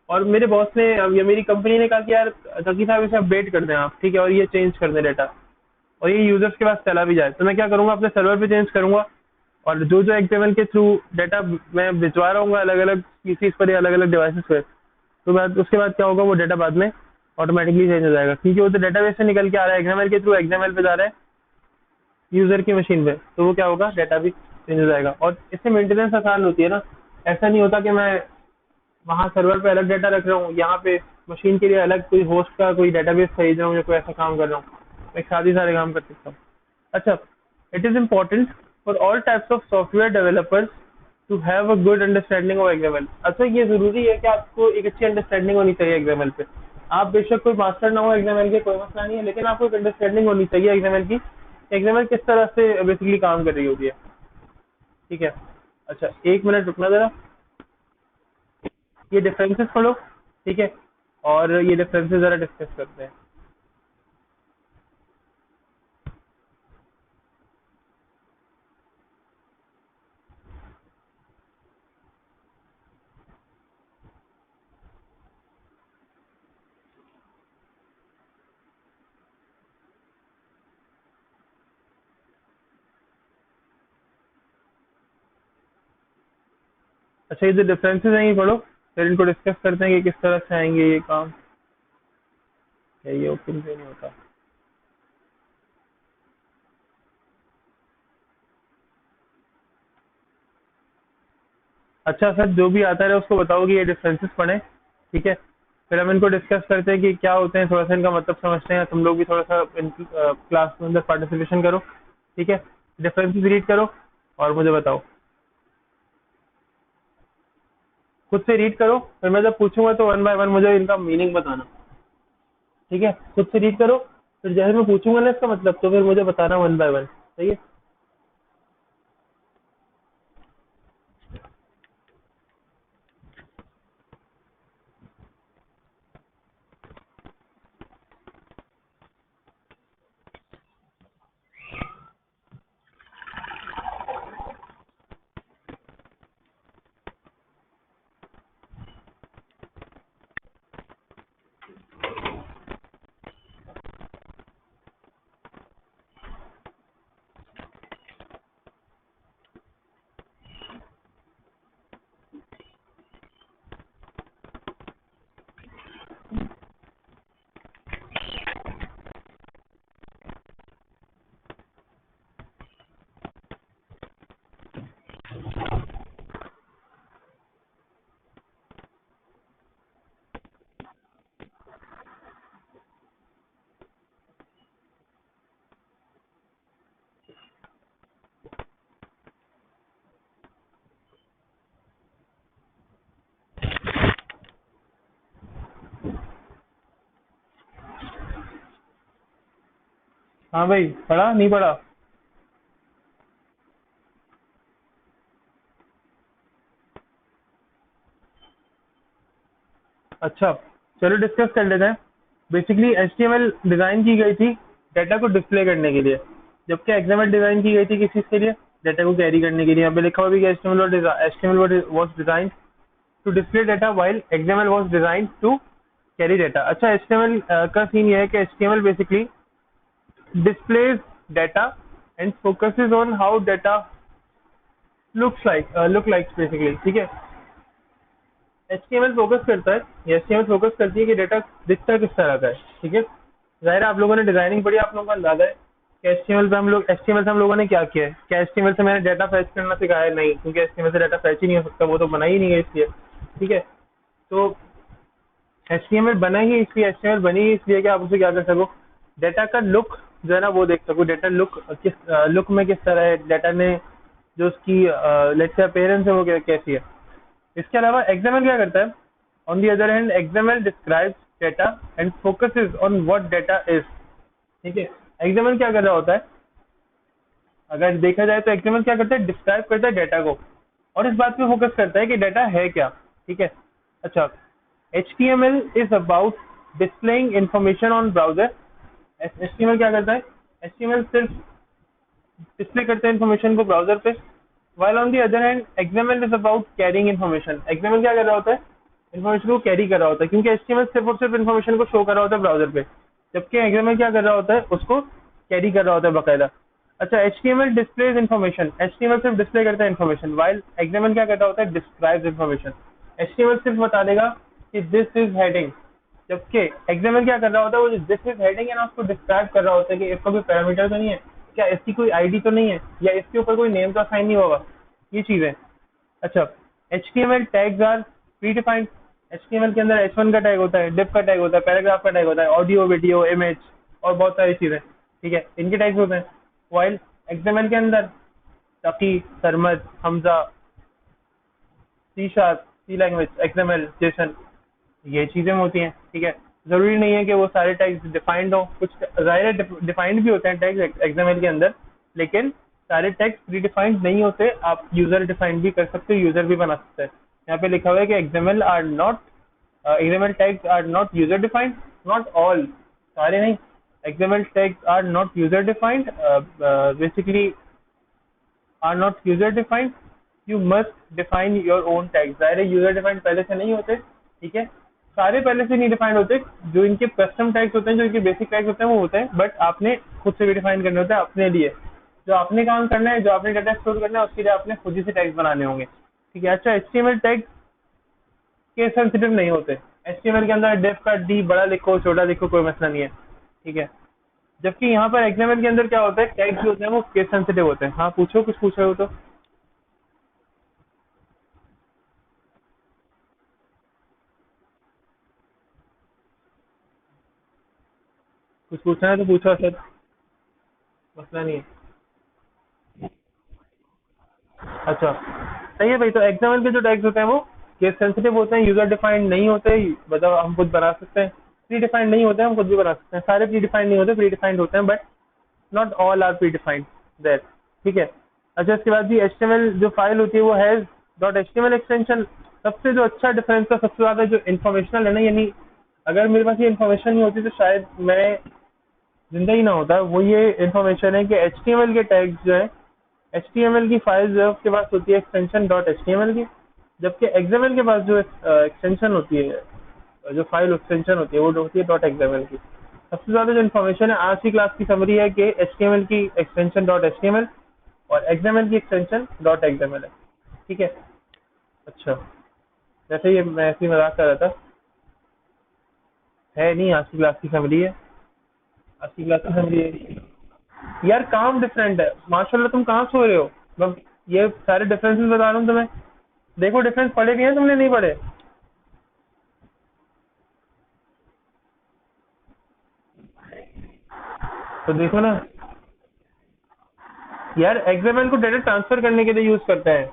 S1: और मेरे बॉस ने या मेरी कंपनी ने कहा कि यार तकी साहब इसे अपडेट कर दें आप, ठीक है, और ये चेंज कर दें डाटा, और ये यूजर्स के पास चला भी जाए, तो मैं क्या करूंगा, अपने सर्वर पे चेंज करूंगा, और जो जो एक्सएमएल के थ्रू डाटा मैं भिजवा रहा हूँ अलग अलग पीसीज पर या अलग अलग डिवाइसेस पर, तो बाद उसके बाद क्या होगा, वो डाटा बाद में ऑटोमेटिकली चेंज हो जाएगा, क्योंकि वो तो डाटाबेस से निकल के आ रहा है, एक्सएमएल के थ्रू एक्सएमएल पे जा रहा है यूजर की मशीन पे, तो वो क्या होगा, डाटा भी चेंज हो जाएगा। और इससे मेंटेनेंस आसान होती है ना, ऐसा नहीं होता कि मैं वहाँ सर्वर पे अलग डाटा रख रहा हूँ, यहाँ पे मशीन के लिए अलग कोई होस्ट का कोई डेटाबेस खरीद रहा हूँ या कोई ऐसा काम कर रहा हूँ, मैं एक साथ ही सारे काम कर सकता हूँ। अच्छा, it is important for all types of software developers to have a good understanding of XML. अच्छा, ये जरूरी है कि आपको एक अच्छी अंडरस्टैंडिंग होनी चाहिए एक्सएमएल पे। आप बेशक कोई मास्टर ना हो एक्सएमएल के, कोई मसला नहीं है, लेकिन आपको एक अंडरस्टैंडिंग होनी चाहिए एक्सएमएल की, एक्सएमएल किस तरह से बेसिकली काम कर रही होती है, ठीक है। अच्छा, एक मिनट रुकना जरा, ये डिफरेंसेस पढ़ो, ठीक है, और ये डिफरेंसेस जरा डिस्कस करते हैं। अच्छा, ये जो डिफरेंसेस हैं ये पढ़ो, फिर इनको डिस्कस करते हैं कि किस तरह से आएंगे ये काम। ये ओपन से नहीं होता। अच्छा सर, जो भी आता है उसको बताओ कि ये डिफरेंसेस पढ़े, ठीक है, फिर हम इनको डिस्कस करते हैं कि क्या होते हैं, थोड़ा सा इनका मतलब समझते हैं, तुम लोग भी थोड़ा सा क्लास में अंदर पार्टिसिपेशन करो, ठीक है, डिफरेंसेस रीड करो और मुझे बताओ, खुद से रीड करो, फिर मैं जब पूछूंगा तो वन बाय वन मुझे इनका मीनिंग बताना, ठीक है, खुद से रीड करो, फिर जैसे मैं पूछूंगा ना इसका मतलब, तो फिर मुझे बताना वन बाय वन, सही है। हाँ भाई, पढ़ा नहीं पढ़ा? अच्छा, चलो डिस्कस कर लेते हैं। बेसिकली HTML डिजाइन की गई थी डाटा को डिस्प्ले करने के लिए, जबकि XML डिजाइन की गई थी किस चीज के लिए? डाटा को कैरी करने के लिए। यहाँ पे लिखा हुआ भी कि HTML was designed to display data while XML was designed to carry data। अच्छा, HTML का सीन ये है कि HTML basically displays data and focuses on how data look like basically, ठीक है। HTML फोकस करता है, या HTML फोकस करती है कि डेटा दिखता किस तरह का है, ठीक है। जाहिर है आप लोगों ने डिजाइनिंग पढ़ी, आप लोगों को अंदाजा है कि HTML से हम लोगों ने क्या किया है। क्या HTML से मैंने डाटा फैच करना सिखाया है? नहीं, क्योंकि HTML से डाटा फैच ही नहीं हो सकता, वो तो बना ही नहीं है इसलिए, ठीक है। तो HTML बना ही इसलिए, HTML बनी ही इसलिए कि आप उसे क्या कर सको, डाटा का लुक जो है ना वो देख सको। डाटा लुक में किस तरह है, डाटा ने जो उसकी लेट्स से अपीयरेंस है वो कैसी है। इसके अलावा XML क्या करता है? On the other hand XML describes data and focuses on what data is, ठीक है। XML क्या कर रहा होता है? अगर देखा जाए तो XML क्या करता है? डिस्क्राइब करता है डेटा को, और इस बात पे फोकस करता है कि डेटा है क्या, ठीक है। अच्छा, HTML is about displaying information on browser. HTML क्या करता है? HTML सिर्फ डिस्प्ले करते हैं इन्फॉर्मेशन को ब्राउजर पे, while on the other hand XML is about carrying information। XML क्या कर रहा होता है? इन्फॉर्मेशन को कैरी कर रहा होता है, क्योंकि HTML सिर्फ और सिर्फ इन्फॉर्मेशन को शो कर रहा होता है ब्राउजर पे, जबकि XML क्या कर रहा होता है? उसको कैरी कर रहा होता है बकायदा। अच्छा, HTML डिस्प्लेज इन्फॉर्मेशन। HTML सिर्फ डिस्प्ले करता है इन्फॉर्मेशन, while XML क्या कर रहा होता है? Describes information. HTML सिर्फ बता देगा कि दिस इज हेडिंग, जबकि XML क्या कर रहा होता है? वो दिस इज हेडिंग है ना, उसको डिस्क्राइब कर रहा होता है कि इसका कोई पैरामीटर तो नहीं है, क्या इसकी कोई आईडी तो नहीं है, या इसके ऊपर कोई नेम तो असाइन नहीं होगा, ये चीजें। अच्छा, HTML tags are predefined. HTML के अंदर H1 का टैग होता है, div का टैग होता है, पैराग्राफ का टैग होता है, ऑडियो, वीडियो, इमेज और बहुत सारी चीजें, ठीक है, इनके टैग्स होते हैं। वाइल XML के अंदर टकी, Sarmad, Hamza, C#, C language, XML, JSON, ये चीजें होती हैं, ठीक है। जरूरी नहीं है कि वो सारे टैग्स डिफाइंड हो, कुछ जाहिर है डिफाइंड भी होते हैं टैग्स XML के अंदर, लेकिन सारे टैग्स प्री डिफाइंड नहीं होते। आप यूजर डिफाइंड भी कर सकते हो, यूजर भी बना सकते हैं। यहाँ पे लिखा हुआ है कि XML tags are not user defined, not all, सारे नहीं। XML tags are not user defined, basically are not user defined, you must define your own tags. जाहिर है यूजर डिफाइंड पहले से नहीं होते, ठीक है, सारे पहले से नहीं डिफाइंड होते। जो इनके कस्टम टैग्स होते हैं, जो इनके बेसिक टैग्स होते हैं वो होते हैं, बट आपने खुद से भी डिफाइन करने होते हैं अपने लिए। जो आपने काम करना है, जो आपने डाटा स्टोर करना है, उसके लिए आपने खुद ही से टैग्स बनाने होंगे, ठीक है। अच्छा, HTML टैग्स केस सेंसिटिव नहीं होते। HTML के अंदर डेफ का D बड़ा लिखो छोटा लिखो कोई मसला नहीं है, ठीक है। जबकि यहाँ पर XML के अंदर क्या होता है? टैग्स जो होते हैं वो केस सेंसिटिव होते हैं। हाँ पूछो, कुछ पूछ रहे हो तो? कुछ पूछना है तो पूछो सर, मसला नहीं है। अच्छा, सही है भाई। तो XML के जो टैग्स होते हैं वो केस सेंसिटिव होते हैं, यूजर डिफाइंड नहीं होते, मतलब हम खुद बना सकते हैं। प्री डिफाइंड नहीं होते हैं, हम खुद भी बना सकते हैं। सारे प्री डिफाइंड नहीं होते, प्री डिफाइंड होते हैं, but not all are predefined there, ठीक है। अच्छा, इसके बाद भी HTML जो फाइल होती है वो हैज डॉट HTML एक्सटेंशन। सबसे जो अच्छा डिफरेंस का सबसे ज्यादा जो इन्फॉर्मेशनल है ना, यानी अगर मेरे पास ये इन्फॉर्मेशन नहीं होती तो शायद मैं जिंदा ही ना होता, वो ये इन्फॉर्मेशन है कि HTML के टैग्स जो है, HTML की फाइल जो है उसके पास होती है एक्सटेंशन डॉट HTML की, जबकि XML के पास जो एक्सटेंशन होती है, जो फाइल एक्सटेंशन होती है वो होती है डॉट XML की। सबसे ज्यादा जो इन्फॉर्मेशन है आज की क्लास की समरी है कि HTML की एक्सटेंशन डॉट HTML और XML की एक्सटेंशन डॉट XML है, ठीक है। अच्छा, वैसे ये मैं ऐसे ही मजाक कर रहा था, है नहीं, आज की क्लास की समरी है, आज की क्लास की समरी है। यार काम डिफरेंट है माशाल्लाह, तुम कहाँ सो रहे हो? मैं ये सारे डिफरेंसेस बता रहा हूँ तुम्हें, देखो डिफरेंस पढ़े भी हैं तुमने, नहीं पढ़े? तो देखो ना यार, XML को डाटा ट्रांसफर करने के लिए यूज करते हैं,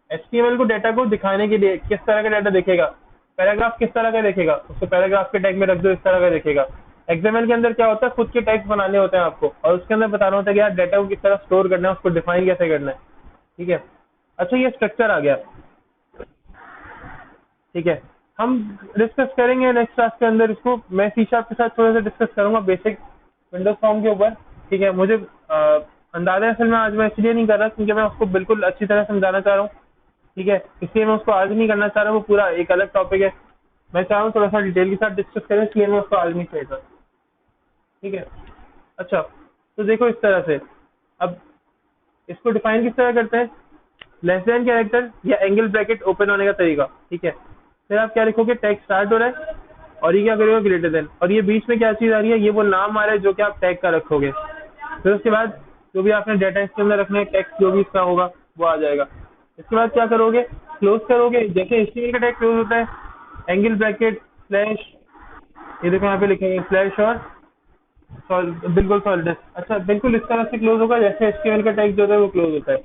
S1: HTML को डाटा को दिखाने के लिए किस तरह का डाटा दिखेगा, पैराग्राफ किस तरह का दिखेगा, उसको पैराग्राफ के टैग में रख दो, इस तरह का दिखेगा। XML के अंदर क्या होता है, खुद के टैग्स बनाने होते हैं आपको, और उसके अंदर बताना होता है कि यार डाटा को किस तरह स्टोर करना है, उसको डिफाइन कैसे करना है। ठीक है। अच्छा, ये स्ट्रक्चर आ गया। ठीक है, हम डिस्कस करेंगे नेक्स्ट क्लास के अंदर इसको। मैं सी शार्प के साथ थोड़ा सा डिस्कस करूंगा बेसिक विंडोज फॉर्म के ऊपर। ठीक है, मुझे अंदाजा असल में आज मैं इसलिए नहीं कर रहा क्योंकि मैं उसको बिल्कुल अच्छी तरह समझाना चाह रहा हूँ। ठीक है, इसलिए मैं उसको आज नहीं करना चाह रहा हूँ, वो पूरा एक अलग टॉपिक है। मैं चाह रहा हूँ थोड़ा सा डिटेल के साथ डिस्कस करें, इसलिए मैं उसको आज नहीं चाहता। ठीक है। अच्छा, तो देखो इस तरह से अब इसको डिफाइन किस तरह करते हैं, लेस देन कैरेक्टर या एंगल ब्रैकेट ओपन होने का तरीका। ठीक है, फिर आप क्या लिखोगे, टैग स्टार्ट हो रहा है और ये क्या करेगा, ग्रेटर देन, और ये बीच में क्या चीज आ रही है, ये वो नाम आ रहा है जो कि आप टैग का रखोगे। फिर उसके बाद जो भी आपने डाटा इसके अंदर रखना है, टेक्स्ट जो भी इसका होगा वो आ जाएगा। इसके बाद क्या करोगे, क्लोज करोगे, जैसे HTML का टैग क्लोज होता है, एंगल ब्रैकेट स्लैश, ये देखो यहाँ पे लिखेंगे स्लैश और बिल्कुल सॉलिड। अच्छा, बिल्कुल इस तरह से क्लोज होगा जैसे HTML का टैग जो होता है वो क्लोज होता है।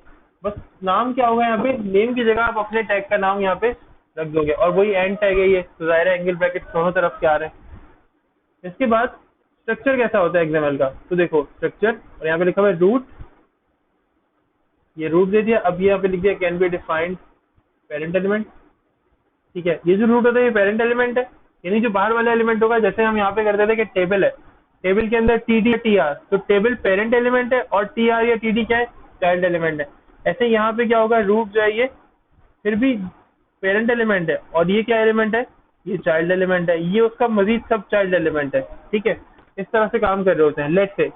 S1: बस नाम क्या होगा, यहाँ पे नेम की जगह आप अपने टैग का नाम यहाँ पे रख दोगे, और वही एंड टैग है ये, तो जाहिर है एंगल ब्रैकेट दोनों तरफ के आ रहे हैं। इसके बाद स्ट्रक्चर कैसा होता है XML का, तो देखो स्ट्रक्चर, और यहाँ पे लिखा हुआ है रूट, ये रूट दे दिया। अब ये यहाँ पे लिख दिया can be defined parent element. ठीक है, ये जो रूट होता है ये पेरेंट एलिमेंट है, यानी जो बाहर वाला एलिमेंट होगा, जैसे हम यहाँ पे करते थे कि टेबल है, टेबल के अंदर TD या TR, तो टेबल पेरेंट एलिमेंट है और TR या TD क्या है, चाइल्ड एलिमेंट है। ऐसे यहाँ पे क्या होगा, रूट जो है ये फिर भी पेरेंट एलिमेंट है, और ये क्या एलिमेंट है, ये चाइल्ड एलिमेंट है, ये उसका मजीद सब चाइल्ड एलिमेंट है। ठीक है, इस तरह से काम कर रहे होते हैं। लेट्स से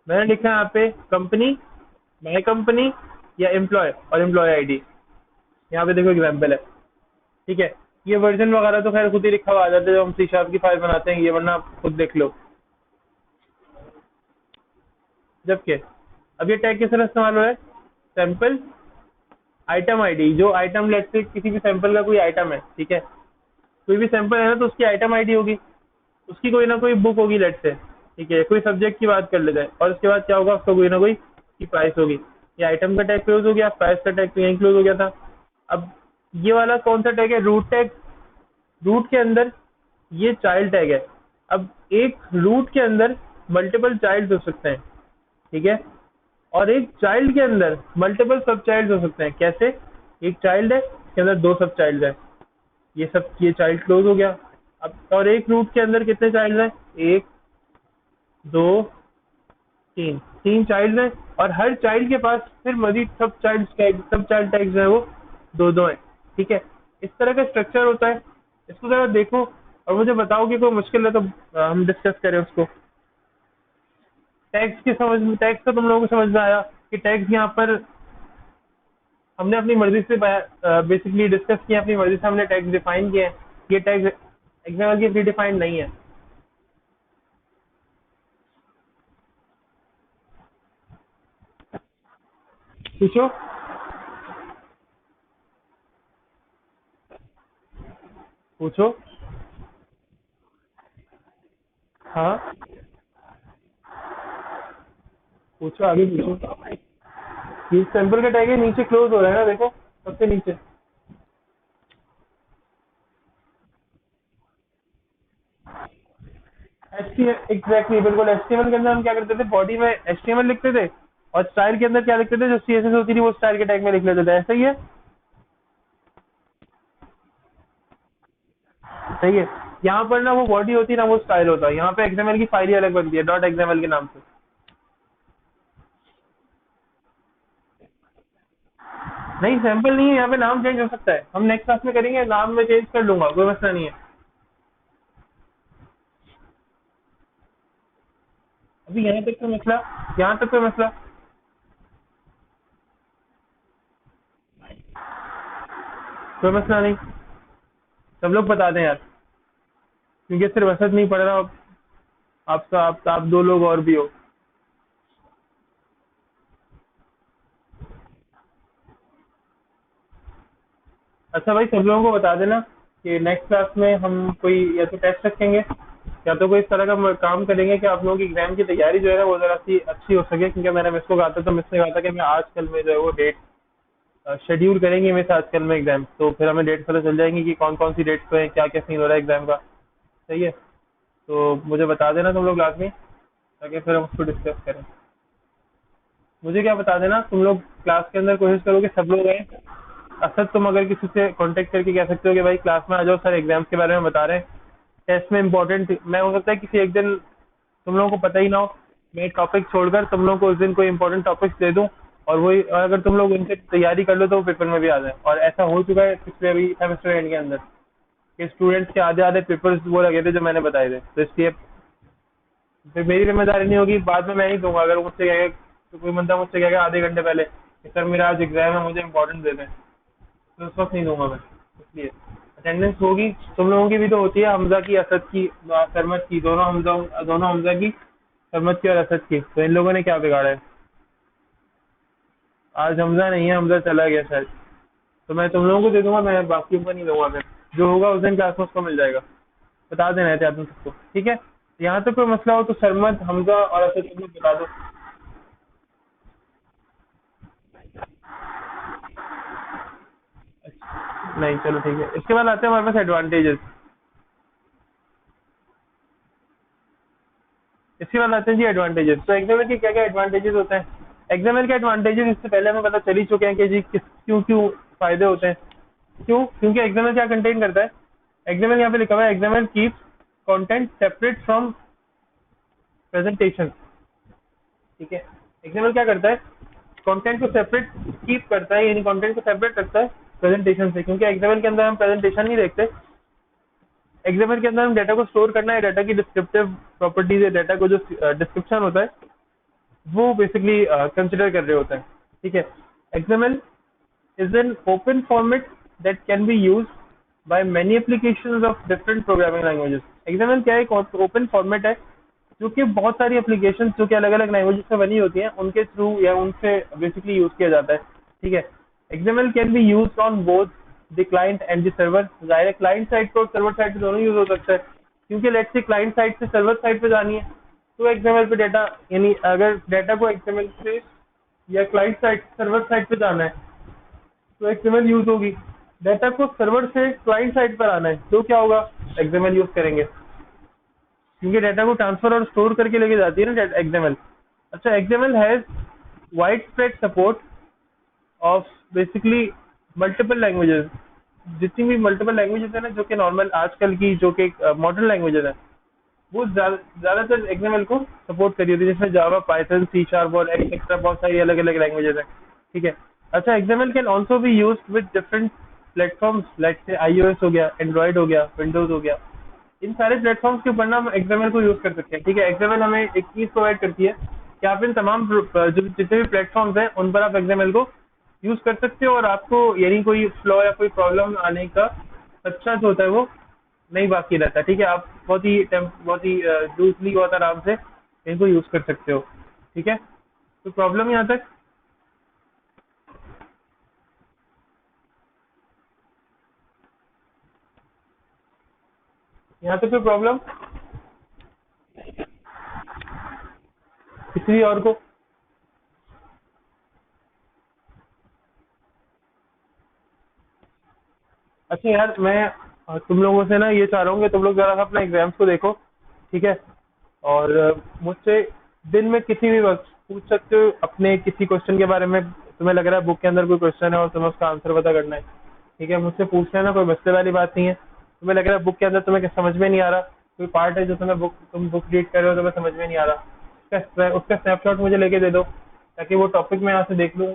S1: मैंने लिखा है यहाँ पे कंपनी, माई कंपनी या एम्प्लॉय और एम्प्लॉय आईडी, यहाँ पे देखो एग्जाम्पल है। ठीक है, ये वर्जन वगैरह तो खैर खुद ही लिखा हुआ आ जाता है जब हम सी शार्प की फाइल बनाते हैं, ये वरना आप खुद देख लो। जबकि अब ये टैग किस तरह इस्तेमाल हो रहा है, सैंपल आइटम आईडी, जो आइटम लेट से किसी भी सैंपल का कोई आइटम है। ठीक है, कोई भी सैंपल है ना तो उसकी आइटम आईडी होगी, उसकी कोई ना कोई बुक होगी लेट से। ठीक है, कोई सब्जेक्ट की बात कर लेते हैं, और उसके बाद क्या होगा, उसका कोई ना कोई की प्राइस होगी। ये आइटम का टैग क्लोज हो गया, प्राइस का टैग तो यहीं क्लोज हो गया था। अब ये वाला कौन सा टैग है, रूट टैग, रूट के अंदर ये चाइल्ड टैग है। अब एक रूट के अंदर मल्टीपल चाइल्ड हो सकते हैं। ठीक है, और एक चाइल्ड के अंदर मल्टीपल सब चाइल्ड हो सकते हैं। कैसे, एक चाइल्ड है इसके अंदर दो सब चाइल्ड है, ये सब, ये चाइल्ड क्लोज हो गया। अब और एक रूट के अंदर कितने चाइल्ड हैं, एक दो तीन, तीन चाइल्ड हैं, और हर चाइल्ड के पास फिर मजीद सब चाइल्ड टैग्स है वो दो दो है। ठीक है, इस तरह का स्ट्रक्चर होता है। इसको जरा देखो और मुझे बताओ कि कोई मुश्किल है तो हम डिस्कस करें उसको। टैग्स की समझ, टैग्स तो तुम लोगों को समझ में आया कि टैग्स यहाँ पर हमने अपनी मर्जी से बेसिकली डिस्कस किया, अपनी मर्जी से हमने टैग्स डिफाइन किए हैं। ये टैग्स एग्जाम्पल के प्री डिफाइंड नहीं है। पूछो। पूछो। हाँ, पूछो, आगे पूछो। ये सैंपल का टैग है, नीचे क्लोज हो रहा है ना, देखो सबसे नीचे। एग्जैक्टली, बिल्कुल। HTML के अंदर हम क्या करते थे, बॉडी में HTML लिखते थे, और स्टाइल के अंदर क्या लिखते थे, जो CSS होती थी वो स्टाइल के टैग में लिख लेते थे। ऐसा ही है, सही है। यहाँ पर ना वो बॉडी होती है ना वो स्टाइल होता है। यहाँ पे XML की फाइल ही अलग बनती है, डॉट XML के नाम से। नहीं, सैंपल नहीं है, यहाँ पे नाम चेंज हो सकता है, हम नेक्स्ट क्लास में करेंगे, नाम में चेंज कर लूंगा, कोई मसला नहीं है। अभी यहाँ तक कोई मसला, यहाँ तक कोई मसला, कोई मसला नहीं। सब लोग बता दें यार, क्योंकि सिर्फ असद नहीं पढ़ रहा, आपका आप दो लोग और भी हो। अच्छा भाई, सब लोगों को बता देना कि नेक्स्ट क्लास में हम कोई या तो टेस्ट रखेंगे या तो कोई इस तरह का काम करेंगे कि आप लोगों की एग्जाम की तैयारी जो है ना वो जरा सी अच्छी हो सके। क्योंकि मैंने मिस को कहा था, तो मिस ने कहा था कि मैं आजकल में जो है वो डेट शेड्यूल करेंगे मिस आजकल में एग्जाम, तो फिर हमें डेट पता चल जाएंगी कि कौन कौन सी डेट्स पे है, क्या क्या सीन हो रहा है एग्जाम का। सही है। तो मुझे बता देना तुम लोग लाजमी, ताकि फिर हम उसको डिस्कस करें। मुझे क्या बता देना, तुम लोग क्लास के अंदर कोशिश करो कि सब लोग आए। असद तुम अगर किसी से कांटेक्ट करके कह सकते हो कि भाई क्लास में आ जाओ, सर एग्जाम्स के बारे में बता रहे हैं, टेस्ट में इंपॉर्टेंट, मैं हो सकता है किसी एक दिन तुम लोगों को पता ही ना हो, मैं टॉपिक छोड़कर तुम लोगों को उस दिन कोई इंपॉर्टेंट टॉपिक्स दे दूं, और अगर तुम लोग उनसे तैयारी कर लो तो वो पेपर में भी आ जाए। और ऐसा हो चुका है पिछले अभी सेमेस्टर एंड के अंदर कि स्टूडेंट्स के आधे आधे पेपर्स वो लगे थे जो मैंने बताए थे। तो इसलिए फिर मेरी जिम्मेदारी नहीं होगी, बाद में मैं नहीं दूंगा। अगर मुझसे कहेगा, तो कोई बंदा मुझसे कहेगा आधे घंटे पहले कि सर मेरा आज एग्जाम है, मुझे इंपॉर्टेंट दे दें, तो उस वक्त नहीं दूंगा मैं। इसलिए अटेंडेंस होगी, तुम लोगों की भी तो होती है, हमजा की, असद की, सरमत की, दोनों हमजा की, सरमत की और असद की। तो इन लोगों ने क्या बिगाड़ा है? आज हमजा नहीं है, हमजा चला गया शायद, तो मैं तुम लोगों को दे दूंगा, मैं बाकियों को नहीं दूंगा। फिर जो होगा उस दिन क्लास में उसको मिल जाएगा। बता देना है तुम सबको, ठीक है? यहाँ तक कोई मसला हो तो सरमत, हमजा और असद को बता दो। नहीं, चलो ठीक है। इसके बाद आते हैं हमारे पास एडवांटेजेस। इसके बाद आते हैं जी एडवांटेजेस। तो एक्सएमएल के क्या क्या एडवांटेजेस होते हैं? एक्सएमएल के एडवांटेजेस इससे पहले हमें पता चल ही चुके हैं कि जी किस क्यों क्यों फायदे होते हैं। क्यों? क्योंकि एक्सएमएल क्या कंटेन करता है? एक्सएमएल यहाँ पे लिखा हुआ है, XML keeps content separate from presentation. ठीक है, एक्सएमएल क्या करता है? कंटेंट को सेपरेट कीप करता है, यानी कंटेंट को सेपरेट रखता है प्रेजेंटेशन से। क्योंकि एक्सएमएल के अंदर हम प्रेजेंटेशन नहीं देखते, एक्सएमएल के अंदर हम डाटा को स्टोर करना है, डाटा की डिस्क्रिप्टिव प्रॉपर्टीज है, डाटा को जो डिस्क्रिप्शन होता है वो बेसिकली कंसिडर कर रहे होते हैं। ठीक है, XML is an open format that can be used by many applications of different programming languages. XML क्या है? एक ओपन फॉर्मेट है जो कि बहुत सारी एप्लीकेशन जो कि अलग अलग लैंग्वेजेस में बनी होती हैं उनके थ्रू या उनसे बेसिकली यूज किया जाता है। ठीक है, XML can be use on both the client and the server. जाहिर है क्लाइंट साइड पर और सर्वर साइड पे दोनों यूज हो सकता है, क्योंकि लेट्स से क्लाइंट साइड से सर्वर साइड पे जानी है तो XML पे डाटा, यानी अगर डाटा को XML से या क्लाइंट साइड सर्वर साइड पे जाना है तो एक्सएमएल यूज होगी। डाटा को सर्वर से क्लाइंट साइड पर आना है तो क्या होगा? एक्सएमएल यूज करेंगे, क्योंकि डाटा को ट्रांसफर और स्टोर करके लेके जाती है ना एक्सएमएल। अच्छा, XML has wide spread support of basically multiple languages. जितनी भी मल्टीपल लैंग्वेजेस है ना, जो कि नॉर्मल आजकल की जो कि मॉडर्न लैंग्वेजेस है, वो ज्यादातर एक्सएमएल को सपोर्ट करी होती है, जिसमें जावा, पाइथन, सी शार्प और एक्सेट्रा बहुत सारी अलग अलग लैंग्वेजेस है। ठीक है, अच्छा, XML can also be use with different platforms, like से iOS हो गया, एंड्रॉइड हो गया, विंडोज हो गया। इन सारे प्लेटफॉर्म्स के ऊपर ना हम एक्सएमएल को यूज कर सकते हैं। ठीक है, एक्सएमएल हमें एक चीज प्रोवाइड करती है कि आप इन तमाम जो जितने भी प्लेटफॉर्म्स हैं उन पर आप एक्सएमएल को यूज कर सकते हो, और आपको यानी कोई फ्लॉ या कोई प्रॉब्लम आने का खदशा जो होता है वो नहीं बाकी रहता। ठीक है, आप बहुत ही लूजली, बहुत आराम से इनको यूज कर सकते हो। ठीक है, तो प्रॉब्लम यहाँ तक? यहाँ तक कोई प्रॉब्लम किसी और को? अच्छा यार, मैं तुम लोगों से ना ये चाह रहा हूँ कि तुम लोग जरा सा अपने एग्जाम्स को देखो। ठीक है, और मुझसे दिन में किसी भी वक्त पूछ सकते हो अपने किसी क्वेश्चन के बारे में। तुम्हें लग रहा है बुक के अंदर कोई क्वेश्चन है और तुम्हें उसका आंसर पता करना है, ठीक है, मुझसे पूछ लेना, कोई मसले वाली बात नहीं है। तुम्हें लग रहा है बुक के अंदर तुम्हें समझ में नहीं आ रहा, कोई पार्ट है जो तुम बुक रीड कर रहे हो तुम्हें समझ में नहीं आ रहा, उसका स्नैपशॉट मुझे लेके दे दो, ताकि वो टॉपिक मैं यहाँ से देख लूँ,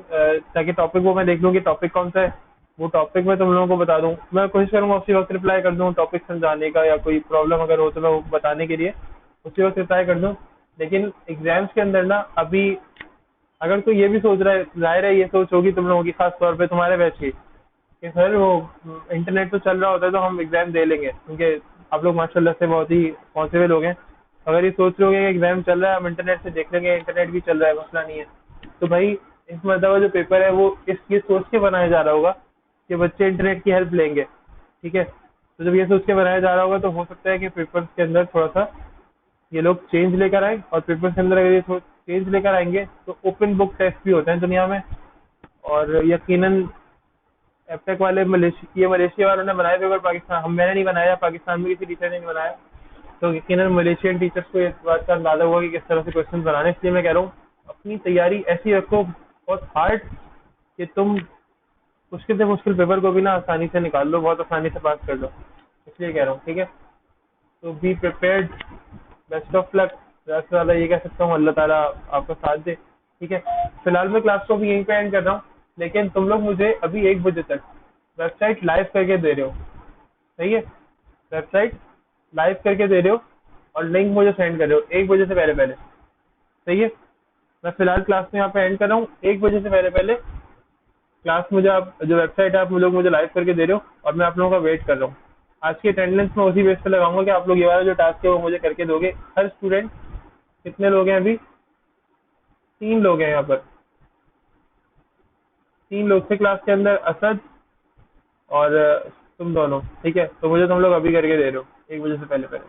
S1: ताकि टॉपिक वो मैं देख लूँ कि टॉपिक कौन सा है, वो टॉपिक मैं तुम लोगों को बता दूँ। मैं कोशिश करूँगा उसी वक्त रिप्लाई कर दूँ टॉपिक समझाने का, या कोई प्रॉब्लम अगर हो तो मैं वो बताने के लिए उसी वक्त रिप्लाई कर दूँ। लेकिन एग्जाम्स के अंदर ना अभी अगर कोई ये भी सोच रहा है, जाहिर है ये सोच होगी तुम लोगों की, खास तौर पे तुम्हारे बैच की, कि सर वो इंटरनेट तो चल रहा होता है तो हम एग्जाम दे लेंगे, क्योंकि आप लोग माशाल्लाह से बहुत ही पॉसिबल हो गए। अगर ये सोच रहे हो कि एग्जाम चल रहा है हम इंटरनेट से देख लेंगे, इंटरनेट भी चल रहा है, मसला नहीं है, तो भाई इस मतलब जो पेपर है वो ये सोच के बनाया जा रहा होगा कि बच्चे इंटरनेट की हेल्प लेंगे। ठीक है, तो जब ये सोच के बनाया जा रहा होगा तो हो सकता है कि पेपर्स के अंदर थोड़ा सा ये लोग चेंज लेकर आए, और पेपर्स के अंदर अगर ये चेंज लेकर आएंगे तो ओपन बुक टेस्ट भी होते हैं दुनिया में, और यकीनन एपटेक वाले मलेशिया वालों ने बनाए पेपर, पाकिस्तान मैंने नहीं बनाया, पाकिस्तान में किसी टीचर ने नहीं बनाया, तो यकीनन मलेशियन टीचर्स को इस बात का अंदाजा हुआ कि किस तरह से क्वेश्चन बनाने, इसलिए मैं कह रहा हूँ अपनी तैयारी ऐसी रखो बहुत हार्ड कि तुम मुश्किल से मुश्किल पेपर को भी ना आसानी से निकाल लो, बहुत आसानी से पास कर लो, इसलिए कह रहा हूँ। ठीक है, तो be prepared, best of luck. ज़्यादा से ज़्यादा ये कह सकता हूँ अल्लाह ताला आपका साथ दे। ठीक है, फिलहाल मैं क्लास को अभी यहीं पे एंड कर रहा हूँ, लेकिन तुम लोग मुझे अभी 1 बजे तक वेबसाइट लाइव करके दे रहे हो, सही है? वेबसाइट लाइव करके दे रहे हो और लिंक मुझे सेंड कर रहे हो 1 बजे से पहले पहले, सही है? मैं फिलहाल क्लास में यहाँ पे एंड कर रहा हूँ, 1 बजे से पहले पहले क्लास मुझे आप जो वेबसाइट है आप लोग मुझे लाइव करके दे रहे हो और मैं आप लोगों का वेट कर रहा हूँ। आज की अटेंडेंस में उसी बेस पे लगाऊंगा कि आप लोग ये वाला जो टास्क है वो मुझे करके दोगे। हर स्टूडेंट, कितने लोग हैं अभी? 3 लोग हैं यहाँ पर, 3 लोग थे क्लास के अंदर, असद और तुम दोनों। ठीक है, तो मुझे तुम लोग अभी करके दे रहे हो 1 बजे से पहले पहले।